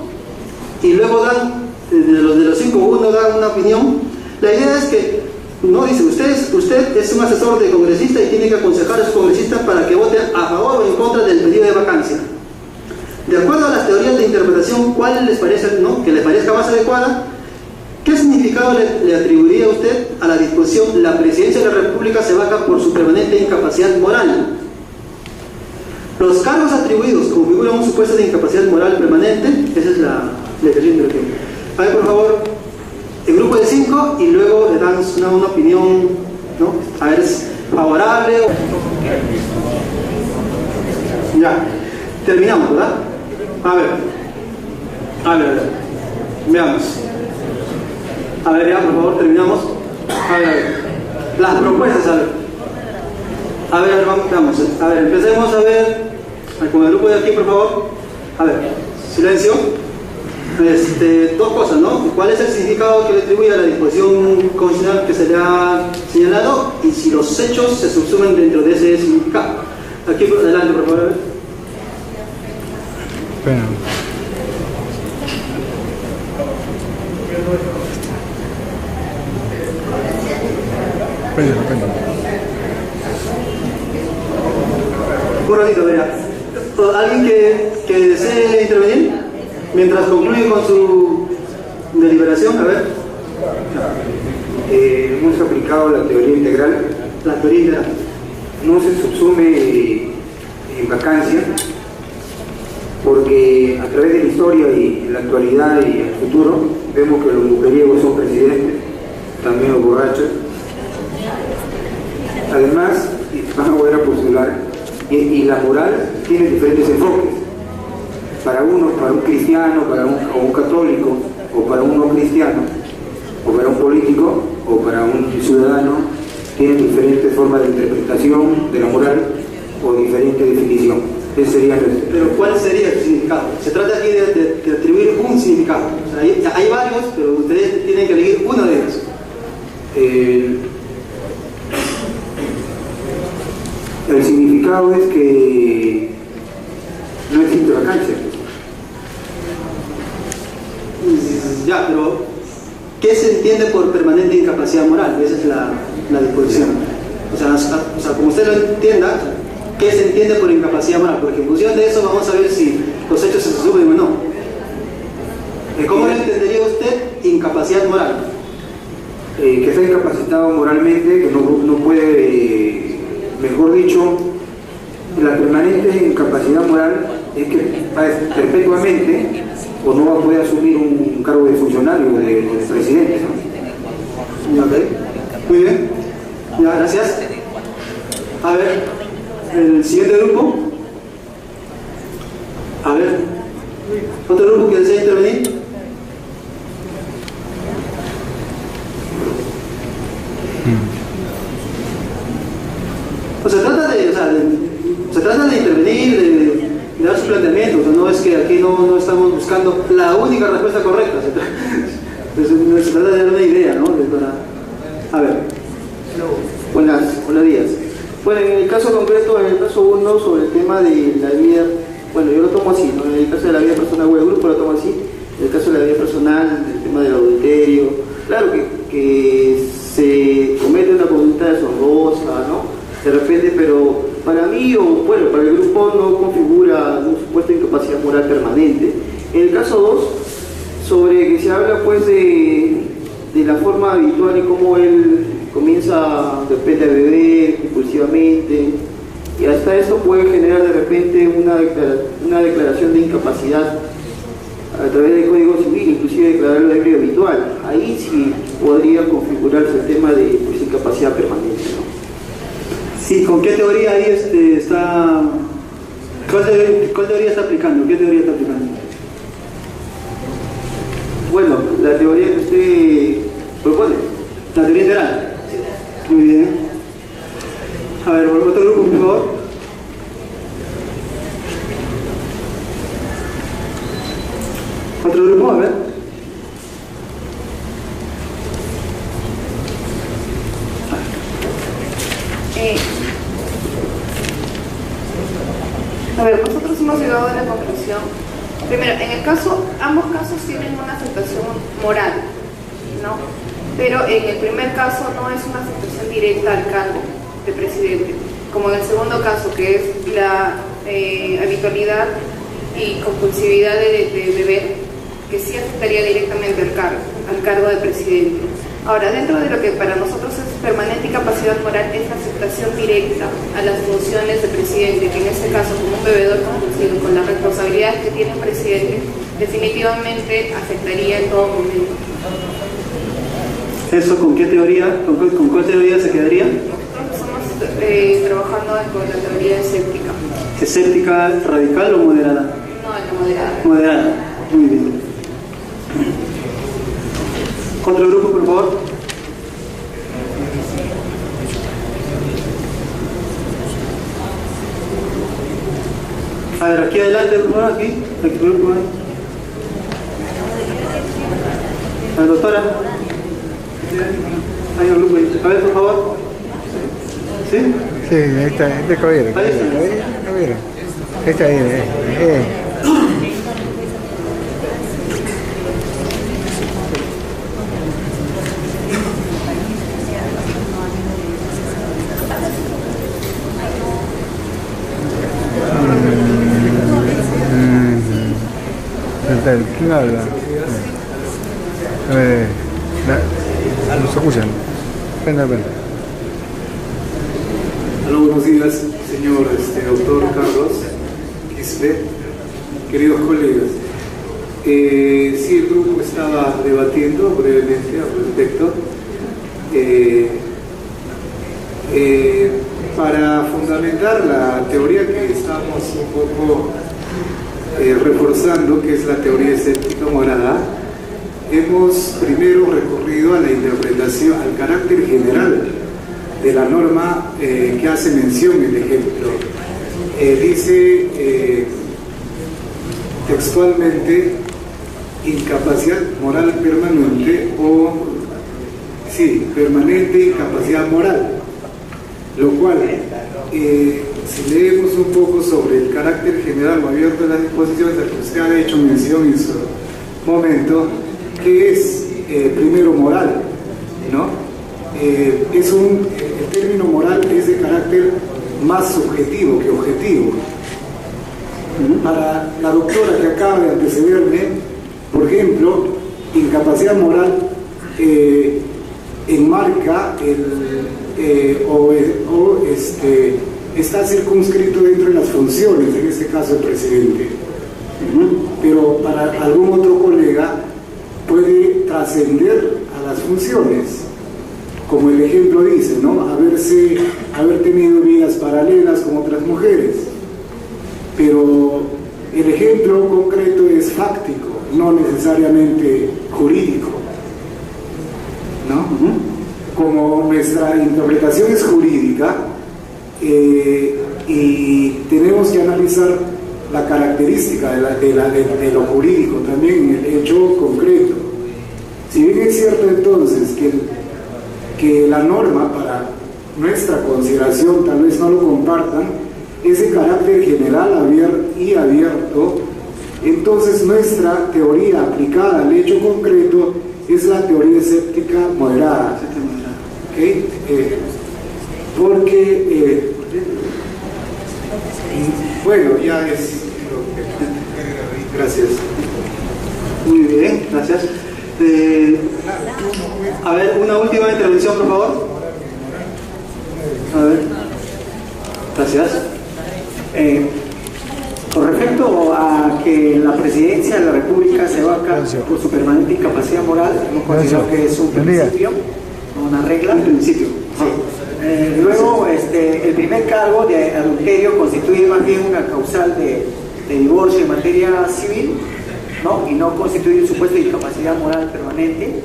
y luego dan, de los 5 uno da una opinión. La idea es que No, dice, usted es un asesor de congresista y tiene que aconsejar a sus congresistas para que voten a favor o en contra del pedido de vacancia. De acuerdo a las teorías de interpretación, ¿cuál les parece, no, que les parezca más adecuada? ¿Qué significado le atribuiría a usted a la disposición "la presidencia de la República se vaca por su permanente incapacidad moral"? Los cargos atribuidos configuran un supuesto de incapacidad moral permanente. Esa es la definición de lo que... A ver, por favor, el grupo de 5 y luego le dan una opinión, ¿no? A ver, ¿es favorable o... Ya, terminamos, ¿verdad? A ver, veamos. A ver, ya, por favor, terminamos. A ver, las propuestas, a ver, vamos. A ver, empecemos a ver con el grupo de aquí, por favor. A ver, silencio. Dos cosas, ¿no? ¿Cuál es el significado que le atribuye a la disposición constitucional que se le ha señalado? Y si los hechos se subsumen dentro de ese significado. Aquí, adelante, por favor, a ver. Bueno. Un ratito, verá. ¿Alguien que desee intervenir? Mientras concluye con su deliberación, a ver. Hemos aplicado la teoría integral. La teoría integral. No se subsume en vacancia, porque a través de la historia y en la actualidad y el futuro, vemos que los mujeriegos son presidentes, también los borrachos. Además, van a poder postular, y la moral tiene diferentes enfoques. Para uno, para un cristiano, para un católico, o para un no cristiano, o para un político, o para un ciudadano, tienen diferentes formas de interpretación de la moral o diferente definición. Ese sería nuestro. Pero ¿cuál sería el significado? Se trata aquí de atribuir un significado. O sea, hay varios, pero ustedes tienen que elegir uno de ellos. El significado es que no existe vacancia. Ya, pero ¿qué se entiende por permanente incapacidad moral? Esa es la disposición. O sea, como usted lo entienda, ¿qué se entiende por incapacidad moral? Porque en función de eso vamos a ver si los hechos se suben o no. ¿Cómo lo entendería usted incapacidad moral? Que está incapacitado moralmente, que no puede, mejor dicho, la permanente incapacidad moral es que perpetuamente o no va a poder asumir un cargo de funcionario de presidente, ¿no? Ok, muy bien. Ya, gracias. A ver, el siguiente grupo. A ver, otro grupo que desea intervenir. Pues se trata de intervenir, de dar su planteamiento. O sea, no es que aquí no estamos buscando la única respuesta correcta. Se trata de dar una idea, ¿no? A ver. Buenos días. Bueno, en el caso concreto, en el caso 1, sobre el tema de la vida, bueno, yo lo tomo así, ¿no? En el caso de la vida personal o el grupo lo tomo así. En el caso de la vida personal, el tema del adulterio, claro que se comete una conducta deshonrosa, ¿no? De repente, pero para mí, o bueno, para el grupo no configura un supuesto de incapacidad moral permanente. En el caso 2, sobre que se habla pues de la forma habitual y cómo él comienza de repente a beber impulsivamente, y hasta eso puede generar de repente una declaración de incapacidad a través del Código Civil, inclusive declararlo de ebrio habitual. Ahí sí podría configurarse el tema de pues, incapacidad permanente, ¿no? Sí, ¿con qué teoría ahí está? ¿Cuál teoría está aplicando? ¿Qué teoría está aplicando? Bueno, la teoría que usted propone. La teoría integral. Muy bien. A ver, otro grupo, por favor. Otro grupo, a ver. A ver, nosotros hemos llegado a la conclusión. Primero, en el caso, ambos casos tienen una afectación moral, ¿no? pero en el primer caso no es una afectación directa al cargo de presidente, como en el segundo caso, que es la habitualidad y compulsividad de beber, que sí afectaría directamente al cargo de presidente. Ahora, dentro de lo que para nosotros es permanente incapacidad moral, es la aceptación directa a las funciones de presidente, que en este caso, como un bebedor compulsivo, con las responsabilidades que tiene el presidente, definitivamente afectaría en todo momento. ¿Eso con qué teoría, con cuál teoría se quedaría? Nosotros estamos trabajando con la teoría escéptica. ¿Escéptica radical o moderada? No, la moderada. Moderada, muy bien. Otro grupo, por favor. A ver, aquí adelante, por favor, aquí. El grupo ahí. La doctora. Hay un grupo ahí. A ver, por favor. ¿Sí? Sí, ahí está, este caballero. Ahí está. Caballero. Ahí está, ¿quién habla? Nos escuchan. Venga. Hola, buenos días, señor doctor Carlos Quispe, queridos colegas. Sí, el grupo estaba debatiendo brevemente al respecto. Para fundamentar la teoría que estamos un poco reforzando, que es la teoría escéptica morada, hemos primero recurrido a la interpretación, al carácter general de la norma que hace mención el ejemplo. Dice textualmente incapacidad moral permanente permanente incapacidad moral, lo cual si leemos un poco sobre el carácter general o abierto de las disposiciones al que usted ha hecho mención en su momento, que es primero moral, ¿no? El término moral es de carácter más subjetivo que objetivo. Para la doctora que acaba de antecederme, por ejemplo, incapacidad moral enmarca está circunscrito dentro de las funciones, en este caso el presidente. Pero para algún otro colega puede trascender a las funciones, como el ejemplo dice, ¿no? Haber tenido vidas paralelas con otras mujeres. Pero el ejemplo concreto es fáctico, no necesariamente jurídico, ¿no? Como nuestra interpretación es jurídica y tenemos que analizar la característica de lo jurídico también en el hecho concreto. Si bien es cierto entonces que la norma, para nuestra consideración, tal vez no lo compartan, es de carácter general abierto, entonces nuestra teoría aplicada al hecho concreto es la teoría escéptica moderada. ¿Okay? Porque bueno, ya es gracias. Muy bien, gracias. A ver, una última intervención, por favor. A ver. Gracias. Con respecto a que la presidencia de la República se vaca por su permanente incapacidad moral, hemos considerado que es un principio, una regla. Un principio. Sí. Luego, el primer cargo de adulterio constituye más bien una causal de divorcio en materia civil, ¿no? Y no constituye un supuesto de incapacidad moral permanente,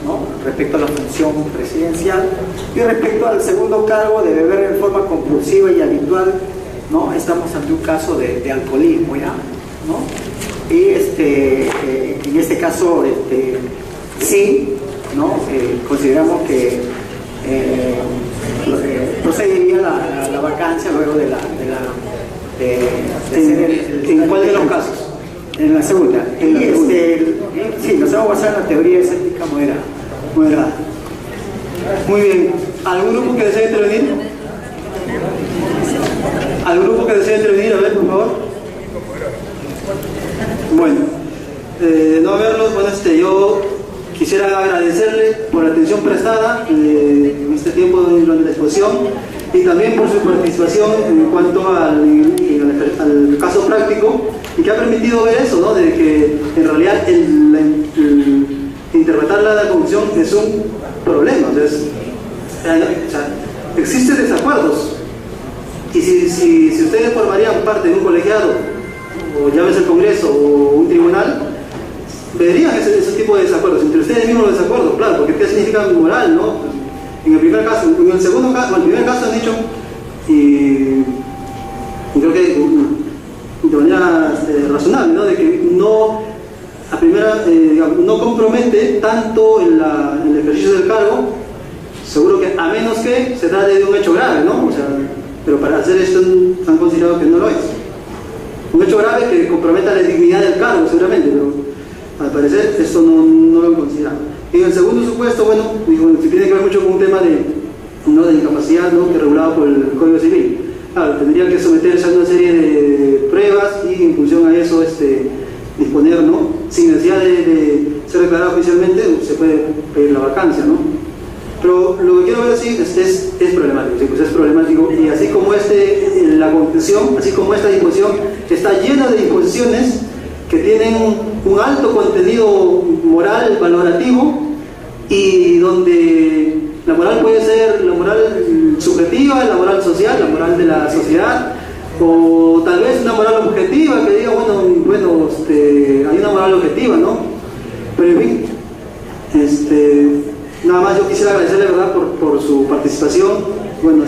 ¿no? Respecto a la función presidencial. Y respecto al segundo cargo de beber en forma compulsiva y habitual, ¿no? Estamos ante un caso de alcoholismo ya, ¿no? Y en este caso sí, ¿no? Consideramos que procedería la vacancia luego de ¿En cuál de los casos? En la segunda. Sí, nos vamos a basar en la teoría escéptica moderada. Moderada. Muy bien. ¿Algún grupo que desee intervenir? ¿Algún grupo que desee intervenir? A ver, por favor. Bueno, no verlos, bueno, yo quisiera agradecerle por la atención prestada en este tiempo durante la exposición y también por su participación en cuanto al caso práctico y que ha permitido ver eso, ¿no? De que en realidad interpretar la confusión es un problema, existen desacuerdos y si ustedes formarían parte de un colegiado o llámese el Congreso o un tribunal, verían ese tipo de desacuerdos, entre ustedes mismos los desacuerdos, claro, porque ¿qué significa moral, no? En el primer caso, en el segundo caso, en el primer caso han dicho, y creo que de manera razonable, ¿no? De que no, a primera, digamos, no compromete tanto en el ejercicio del cargo, seguro que a menos que se trate de un hecho grave, ¿no? O sea, pero para hacer esto han considerado que no lo es. Un hecho grave que comprometa la dignidad del cargo, seguramente, pero al parecer esto no lo han considerado. Y en el segundo supuesto, bueno, si tiene que ver mucho con un tema de incapacidad, ¿no? Que es regulado por el Código Civil. Claro, tendrían que someterse a una serie de pruebas y en función a eso disponer, ¿no? Sin necesidad de ser declarado oficialmente, se puede pedir la vacancia, ¿no? Pero lo que quiero ver así es problemático, ¿sí? Pues es problemático, y así como la Constitución, así como esta disposición está llena de disposiciones que tienen un alto contenido moral, valorativo, y donde la moral puede ser la moral subjetiva, la moral social, la moral de la sociedad, o tal vez una moral objetiva que diga, bueno, hay una moral objetiva, ¿no? Pero en fin, nada más yo quisiera agradecerle, ¿verdad?, por su participación, bueno,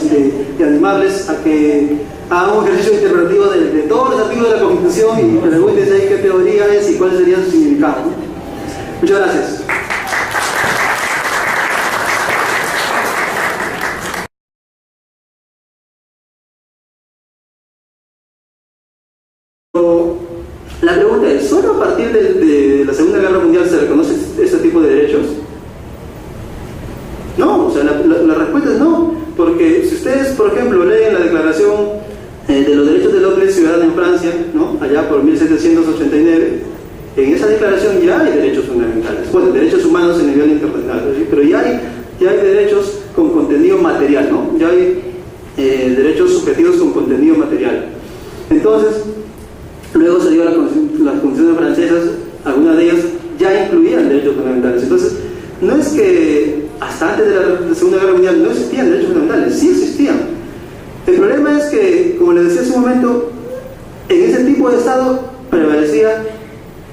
y animarles a que hagan un ejercicio interpretativo de todos los artículos de la Constitución y pregúntense ahí qué teoría es y cuál sería su significado, ¿no? Muchas gracias. La pregunta es, ¿solo a partir de la Segunda Guerra Mundial se reconoce este tipo de derechos? No, o sea, la respuesta es no, porque si ustedes, por ejemplo, leen la Declaración de los Derechos del Hombre Ciudadano en Francia, ¿no? Allá por 1789, en esa declaración ya hay derechos fundamentales, bueno, derechos humanos en nivel internacional, ¿sí? Pero ya hay derechos con contenido material, ¿no? Ya hay derechos subjetivos con contenido material. Entonces, luego se dio las constituciones francesas, algunas de ellas ya incluían derechos fundamentales. Entonces, no es que hasta antes de la Segunda Guerra Mundial no existían derechos fundamentales, sí existían. El problema es que, como les decía hace un momento, en ese tipo de Estado prevalecía,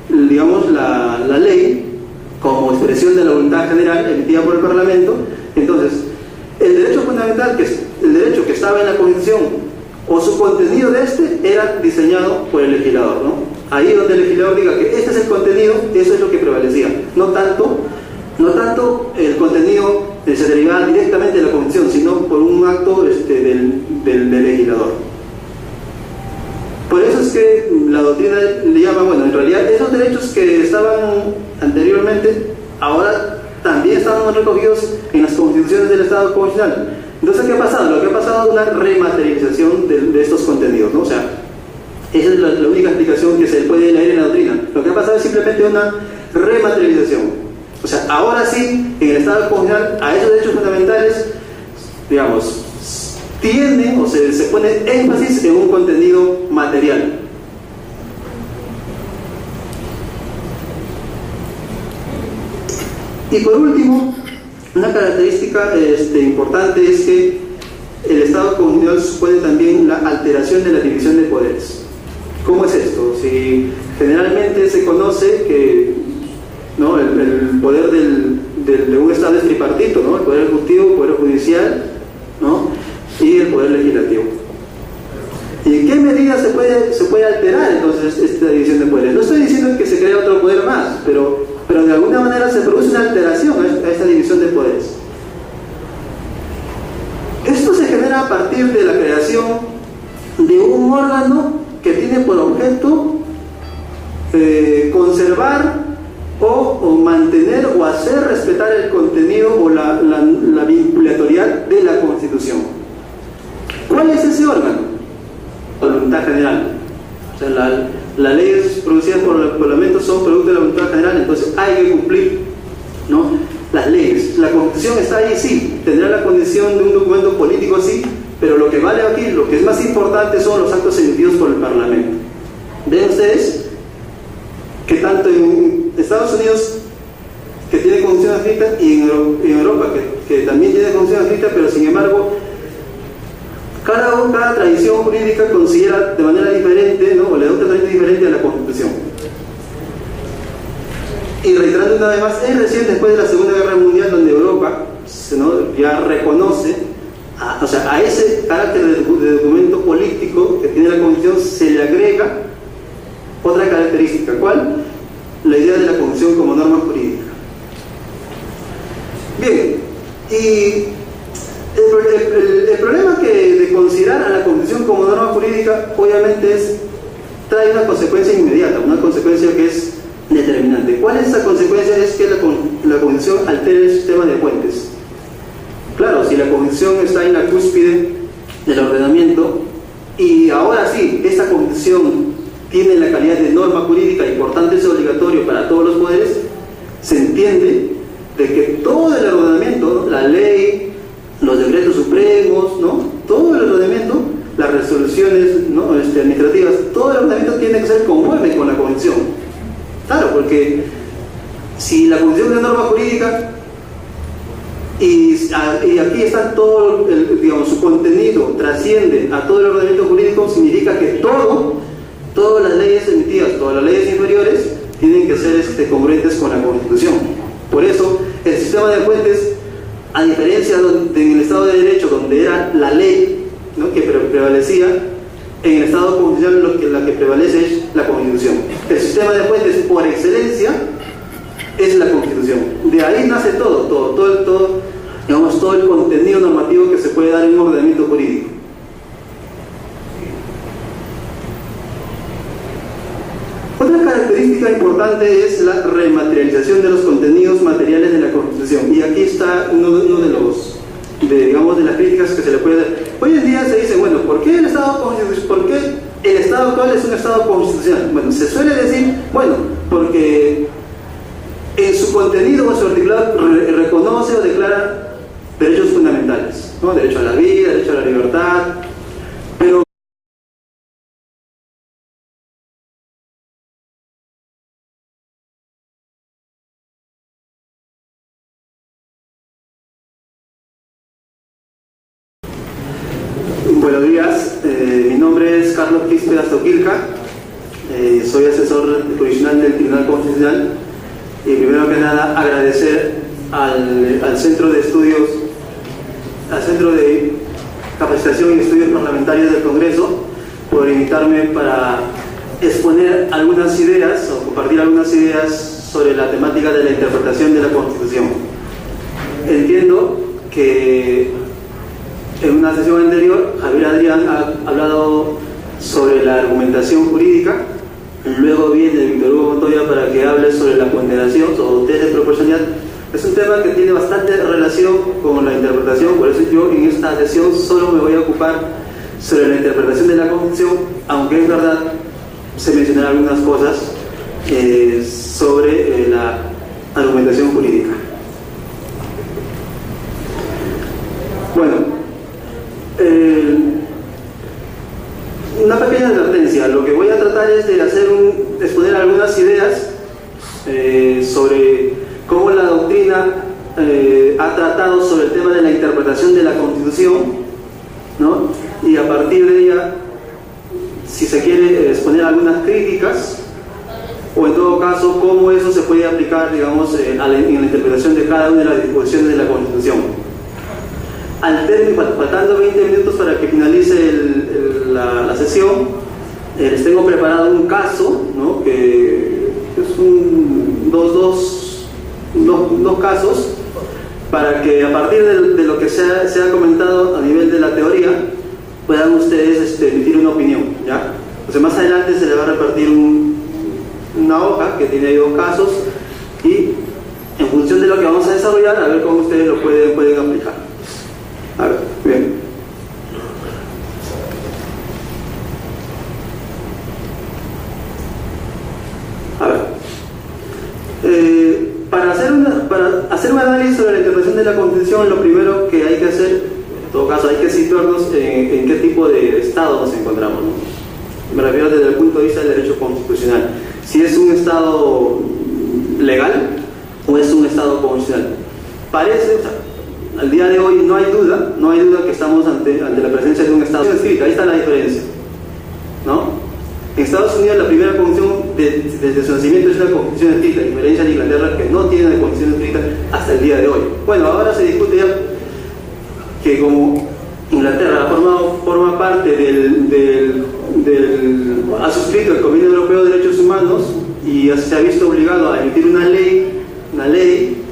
digamos, la ley como expresión de la voluntad general emitida por el Parlamento. Entonces, el derecho fundamental, el derecho que estaba en la Constitución, o su contenido era diseñado por el legislador, ¿no? Ahí donde el legislador diga que este es el contenido, eso es lo que prevalecía. No tanto el contenido se derivaba directamente de la Constitución, sino por un acto del legislador. Por eso es que la doctrina le llama, bueno, en realidad esos derechos que estaban anteriormente, ahora también estaban recogidos en las constituciones del Estado constitucional. Entonces, ¿qué ha pasado? Lo que ha pasado es una rematerialización de estos contenidos, ¿no? O sea, esa es la única explicación que se puede leer en la doctrina. Lo que ha pasado es simplemente una rematerialización. O sea, ahora sí, en el Estado constitucional, a esos derechos fundamentales, digamos, tiende o se pone énfasis en un contenido material. Y por último, una característica importante es que el Estado constitucional supone también la alteración de la división de poderes. ¿Cómo es esto? Si generalmente se conoce que, ¿no?, el poder de un Estado es tripartito, ¿no? El poder ejecutivo, el poder judicial, ¿no?, y el poder legislativo. ¿Y en qué medida se puede alterar entonces esta división de poderes? No estoy diciendo que se crea otro poder más, pero de alguna manera se produce una alteración a esta división de poderes. Esto se genera a partir de la creación de un órgano que tiene por objeto conservar o mantener o hacer respetar el contenido o la vinculatoriedad de la Constitución. ¿Cuál es ese órgano? Voluntad general. O sea, las leyes producidas por el Parlamento son producto de la voluntad general, entonces hay que cumplir, ¿no?, las leyes. La Constitución está ahí, sí, tendrá la condición de un documento político, sí, pero lo que vale aquí, lo que es más importante son los actos emitidos por el Parlamento. Ven ustedes que tanto en Estados Unidos, que tiene constitución escrita, y en Europa, que también tiene constitución escrita, pero sin embargo cada tradición jurídica considera de manera diferente, ¿no?, o le da un tratamiento diferente a la Constitución. Y reiterando una vez más, es recién después de la Segunda Guerra Mundial donde Europa, ¿no?, ya reconoce a ese carácter de documento político que tiene la Constitución se le agrega otra característica. ¿Cuál? La idea de la Constitución como norma jurídica. Bien, y el problema de considerar a la Constitución como norma jurídica obviamente trae una consecuencia inmediata, una consecuencia que es determinante. ¿Cuál es esa consecuencia? Es que la Constitución altere el sistema de fuentes. Claro, si la Constitución está en la cúspide del ordenamiento y ahora sí, esta Constitución tiene la calidad de norma jurídica y por tanto es obligatorio para todos los poderes, se entiende de que todo el ordenamiento, ¿no?, la ley, los decretos supremos, ¿no?, todo el ordenamiento, las resoluciones, ¿no?, administrativas, todo el ordenamiento tiene que ser conforme con la Constitución. Claro, porque si la Constitución es norma jurídica y aquí está todo, digamos, su contenido trasciende a todo el ordenamiento jurídico, significa que todas las leyes emitidas, todas las leyes inferiores tienen que ser congruentes con la Constitución. Por eso, el sistema de fuentes, a diferencia de en el Estado de Derecho, donde era la ley, ¿no?, que prevalecía, en el Estado constitucional la que prevalece es la Constitución. El sistema de fuentes, por excelencia, es la Constitución. De ahí nace todo el contenido normativo que se puede dar en un ordenamiento jurídico. Otra característica importante es la rematerialización de los contenidos materiales de la Constitución. Y aquí está uno de las críticas que se le puede dar. Hoy en día se dice, bueno, ¿por qué el Estado actual es un Estado constitucional? Bueno, se suele decir, bueno, porque en su contenido o su articulado reconoce o declara derechos fundamentales, ¿no?, derecho a la vida, derecho a la libertad, pero buenos días, mi nombre es Carlos Quispe Astoquilca, soy asesor jurisdiccional del Tribunal Constitucional y primero que nada agradecer al Centro de Estudios, al Centro de Capacitación y Estudios Parlamentarios del Congreso por invitarme para exponer algunas ideas o compartir algunas ideas sobre la temática de la interpretación de la Constitución. Entiendo que en una sesión anterior, Javier Adrián ha hablado sobre la argumentación jurídica, luego viene Víctor Hugo Montoya para que hable sobre la ponderación o test de proporcionalidad. Es un tema que tiene bastante relación con la interpretación, por eso yo en esta sesión solo me voy a ocupar sobre la interpretación de la Constitución, aunque es verdad se mencionarán algunas cosas sobre la argumentación jurídica. Bueno, una pequeña advertencia. Lo que voy a tratar es de exponer algunas ideas sobre cómo la doctrina ha tratado sobre el tema de la interpretación de la Constitución, ¿no?, y a partir de ella, si se quiere, exponer algunas críticas o en todo caso cómo eso se puede aplicar, digamos, en la interpretación de cada una de las disposiciones de la Constitución. Al término, faltando 20 minutos para que finalice la sesión, les tengo preparado un caso, ¿no?, que es dos casos, para que a partir de lo que se ha comentado a nivel de la teoría, puedan ustedes emitir una opinión, ¿ya? Entonces más adelante se le va a repartir una hoja que tiene ahí dos casos, es lo que vamos a desarrollar, a ver cómo ustedes lo pueden aplicar. A ver, bien. A ver. Para hacer un análisis sobre la interpretación de la Constitución, lo primero que hay que hacer, en todo caso, hay que situarnos en qué tipo de Estado nos encontramos, ¿no? Me refiero desde el punto de vista del derecho constitucional. Si es un Estado legal o es un Estado constitucional. Parece, o sea, al día de hoy no hay duda que estamos ante la presencia de un Estado escrito. Ahí está la diferencia, ¿no? En Estados Unidos la primera constitución desde su nacimiento es una constitución escrita, a diferencia de Inglaterra, que no tiene una constitución escrita hasta el día de hoy. Bueno, ahora se discute ya que como Inglaterra forma parte ha suscrito el Convenio Europeo de Derechos Humanos y se ha visto obligado a emitir una ley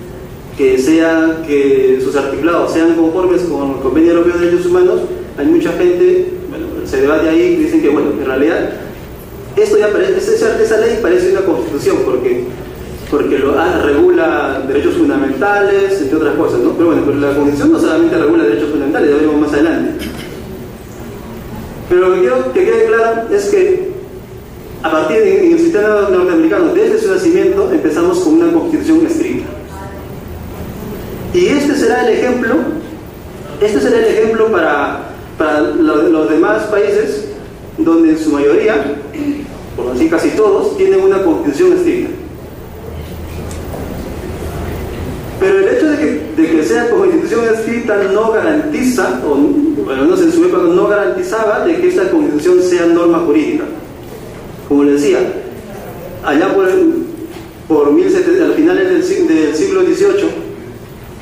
que sus articulados sean conformes con el Convenio Europeo de Derechos Humanos. Hay mucha gente, bueno, se debate ahí y dicen que, bueno, en realidad esto ya esa ley parece una constitución porque regula derechos fundamentales, entre otras cosas, ¿no? Pero bueno, pero la constitución no solamente regula derechos fundamentales, ya veremos más adelante. Pero lo que quiero que quede claro es que a partir del sistema norteamericano, desde su nacimiento, empezamos con una constitución escrita. Y este será el ejemplo para los demás países, donde en su mayoría, por no decir casi todos, tienen una constitución escrita. Pero el hecho de que sea constitución escrita no garantiza, o al menos en su época no garantizaba, de que esta constitución sea norma jurídica. Como les decía, allá al finales del siglo XVIII,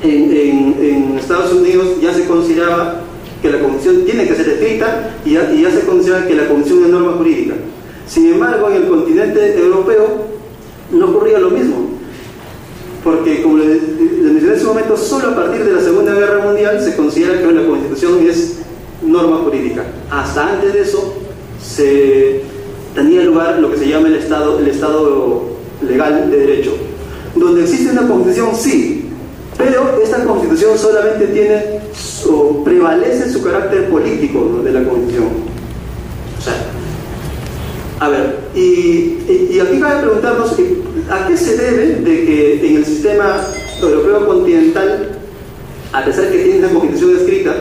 en Estados Unidos ya se consideraba que la constitución tiene que ser escrita y ya se considera que la constitución es norma jurídica. Sin embargo, en el continente europeo no ocurría lo mismo, porque como les mencioné en ese momento, solo a partir de la Segunda Guerra Mundial se considera que la Constitución es norma jurídica. Hasta antes de eso tenía lugar lo que se llama el Estado legal de derecho, donde existe una Constitución, sí, pero esta Constitución solamente tiene o prevalece su carácter político, ¿no?, de la Constitución. O sea, a ver, y aquí cabe preguntarnos a qué se debe de que en el sistema europeo continental, a pesar que tiene una constitución escrita,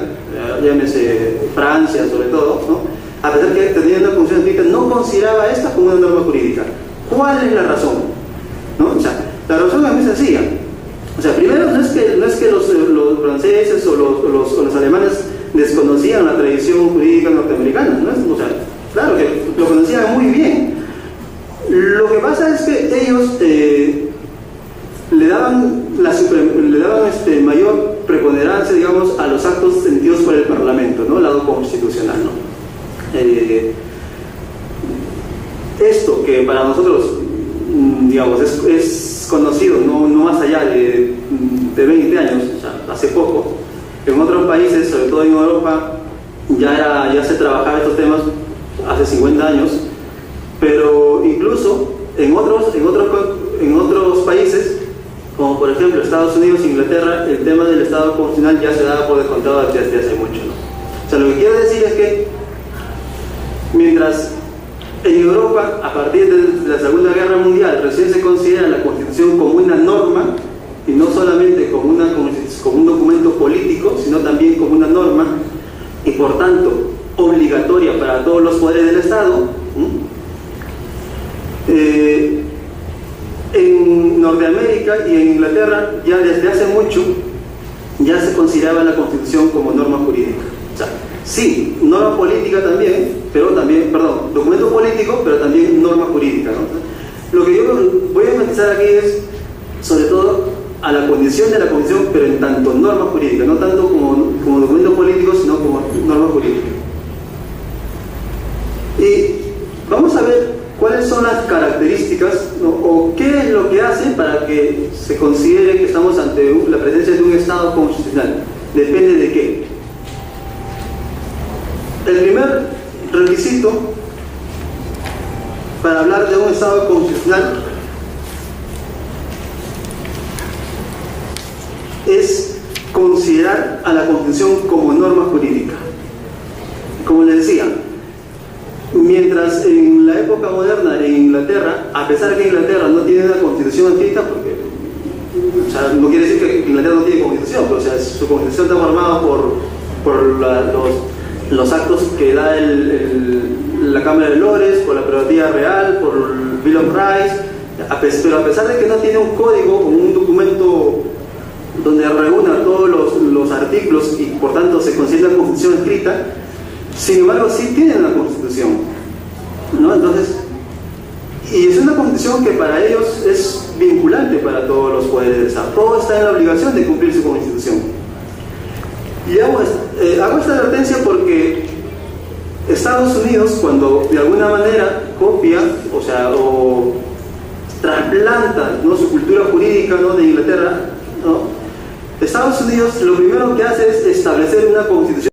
llámese Francia sobre todo, ¿no?, a pesar que tenía una constitución escrita, no consideraba esta como una norma jurídica. ¿Cuál es la razón? ¿No? O sea, la razón es muy sencilla. O sea, primero, no es que los franceses o los alemanes desconocían la tradición jurídica norteamericana, ¿no? O sea, claro que lo conocían muy bien. Lo que pasa es que ellos le daban mayor preponderancia, digamos, a los actos emitidos por el Parlamento, ¿no?, el lado constitucional, ¿no? Esto que para nosotros, digamos, es conocido, no más allá de 20 años, o sea, hace poco, en otros países, sobre todo en Europa, ya se trabajaba estos temas hace 50 años, pero incluso en otros países, como por ejemplo Estados Unidos e Inglaterra, el tema del Estado constitucional ya se daba por descontado desde hace mucho, ¿no? O sea, lo que quiero decir es que mientras en Europa, a partir de la Segunda Guerra Mundial, recién se considera la Constitución como una norma, y no solamente como un documento político, sino también como una norma, y por tanto obligatoria para todos los poderes del Estado. En Norteamérica y en Inglaterra, ya desde hace mucho, ya se consideraba la Constitución como norma jurídica. O sea, sí, norma política también, documento político, pero también norma jurídica, ¿no? Lo que yo voy a enfatizar aquí es, sobre todo, a la condición de la Constitución, pero en tanto norma jurídica, no tanto como documento político, sino como norma jurídica. Y vamos a ver cuáles son las características, ¿no?, o qué es lo que hace para que se considere que estamos ante la presencia de un Estado constitucional. Depende de qué. El primer requisito para hablar de un Estado constitucional es considerar a la Constitución como norma jurídica. Como les decía, mientras en la época moderna en Inglaterra, a pesar de que Inglaterra no tiene una constitución escrita, porque o sea, no quiere decir que Inglaterra no tiene constitución, pero o sea, su constitución está formada por los actos que da la Cámara de Lores, por la prerrogativa real, por el Bill of Rights, pero a pesar de que no tiene un código o un documento donde reúna todos los artículos y por tanto se considera la constitución escrita, sin embargo sí tienen una constitución, ¿no? Entonces, y es una constitución que para ellos es vinculante para todos los poderes del Estado. Todo está en la obligación de cumplir su constitución. Y hago esta advertencia porque Estados Unidos, cuando de alguna manera copia, o trasplanta, ¿no?, su cultura jurídica, ¿no?, de Inglaterra, ¿no? Estados Unidos lo primero que hace es establecer una constitución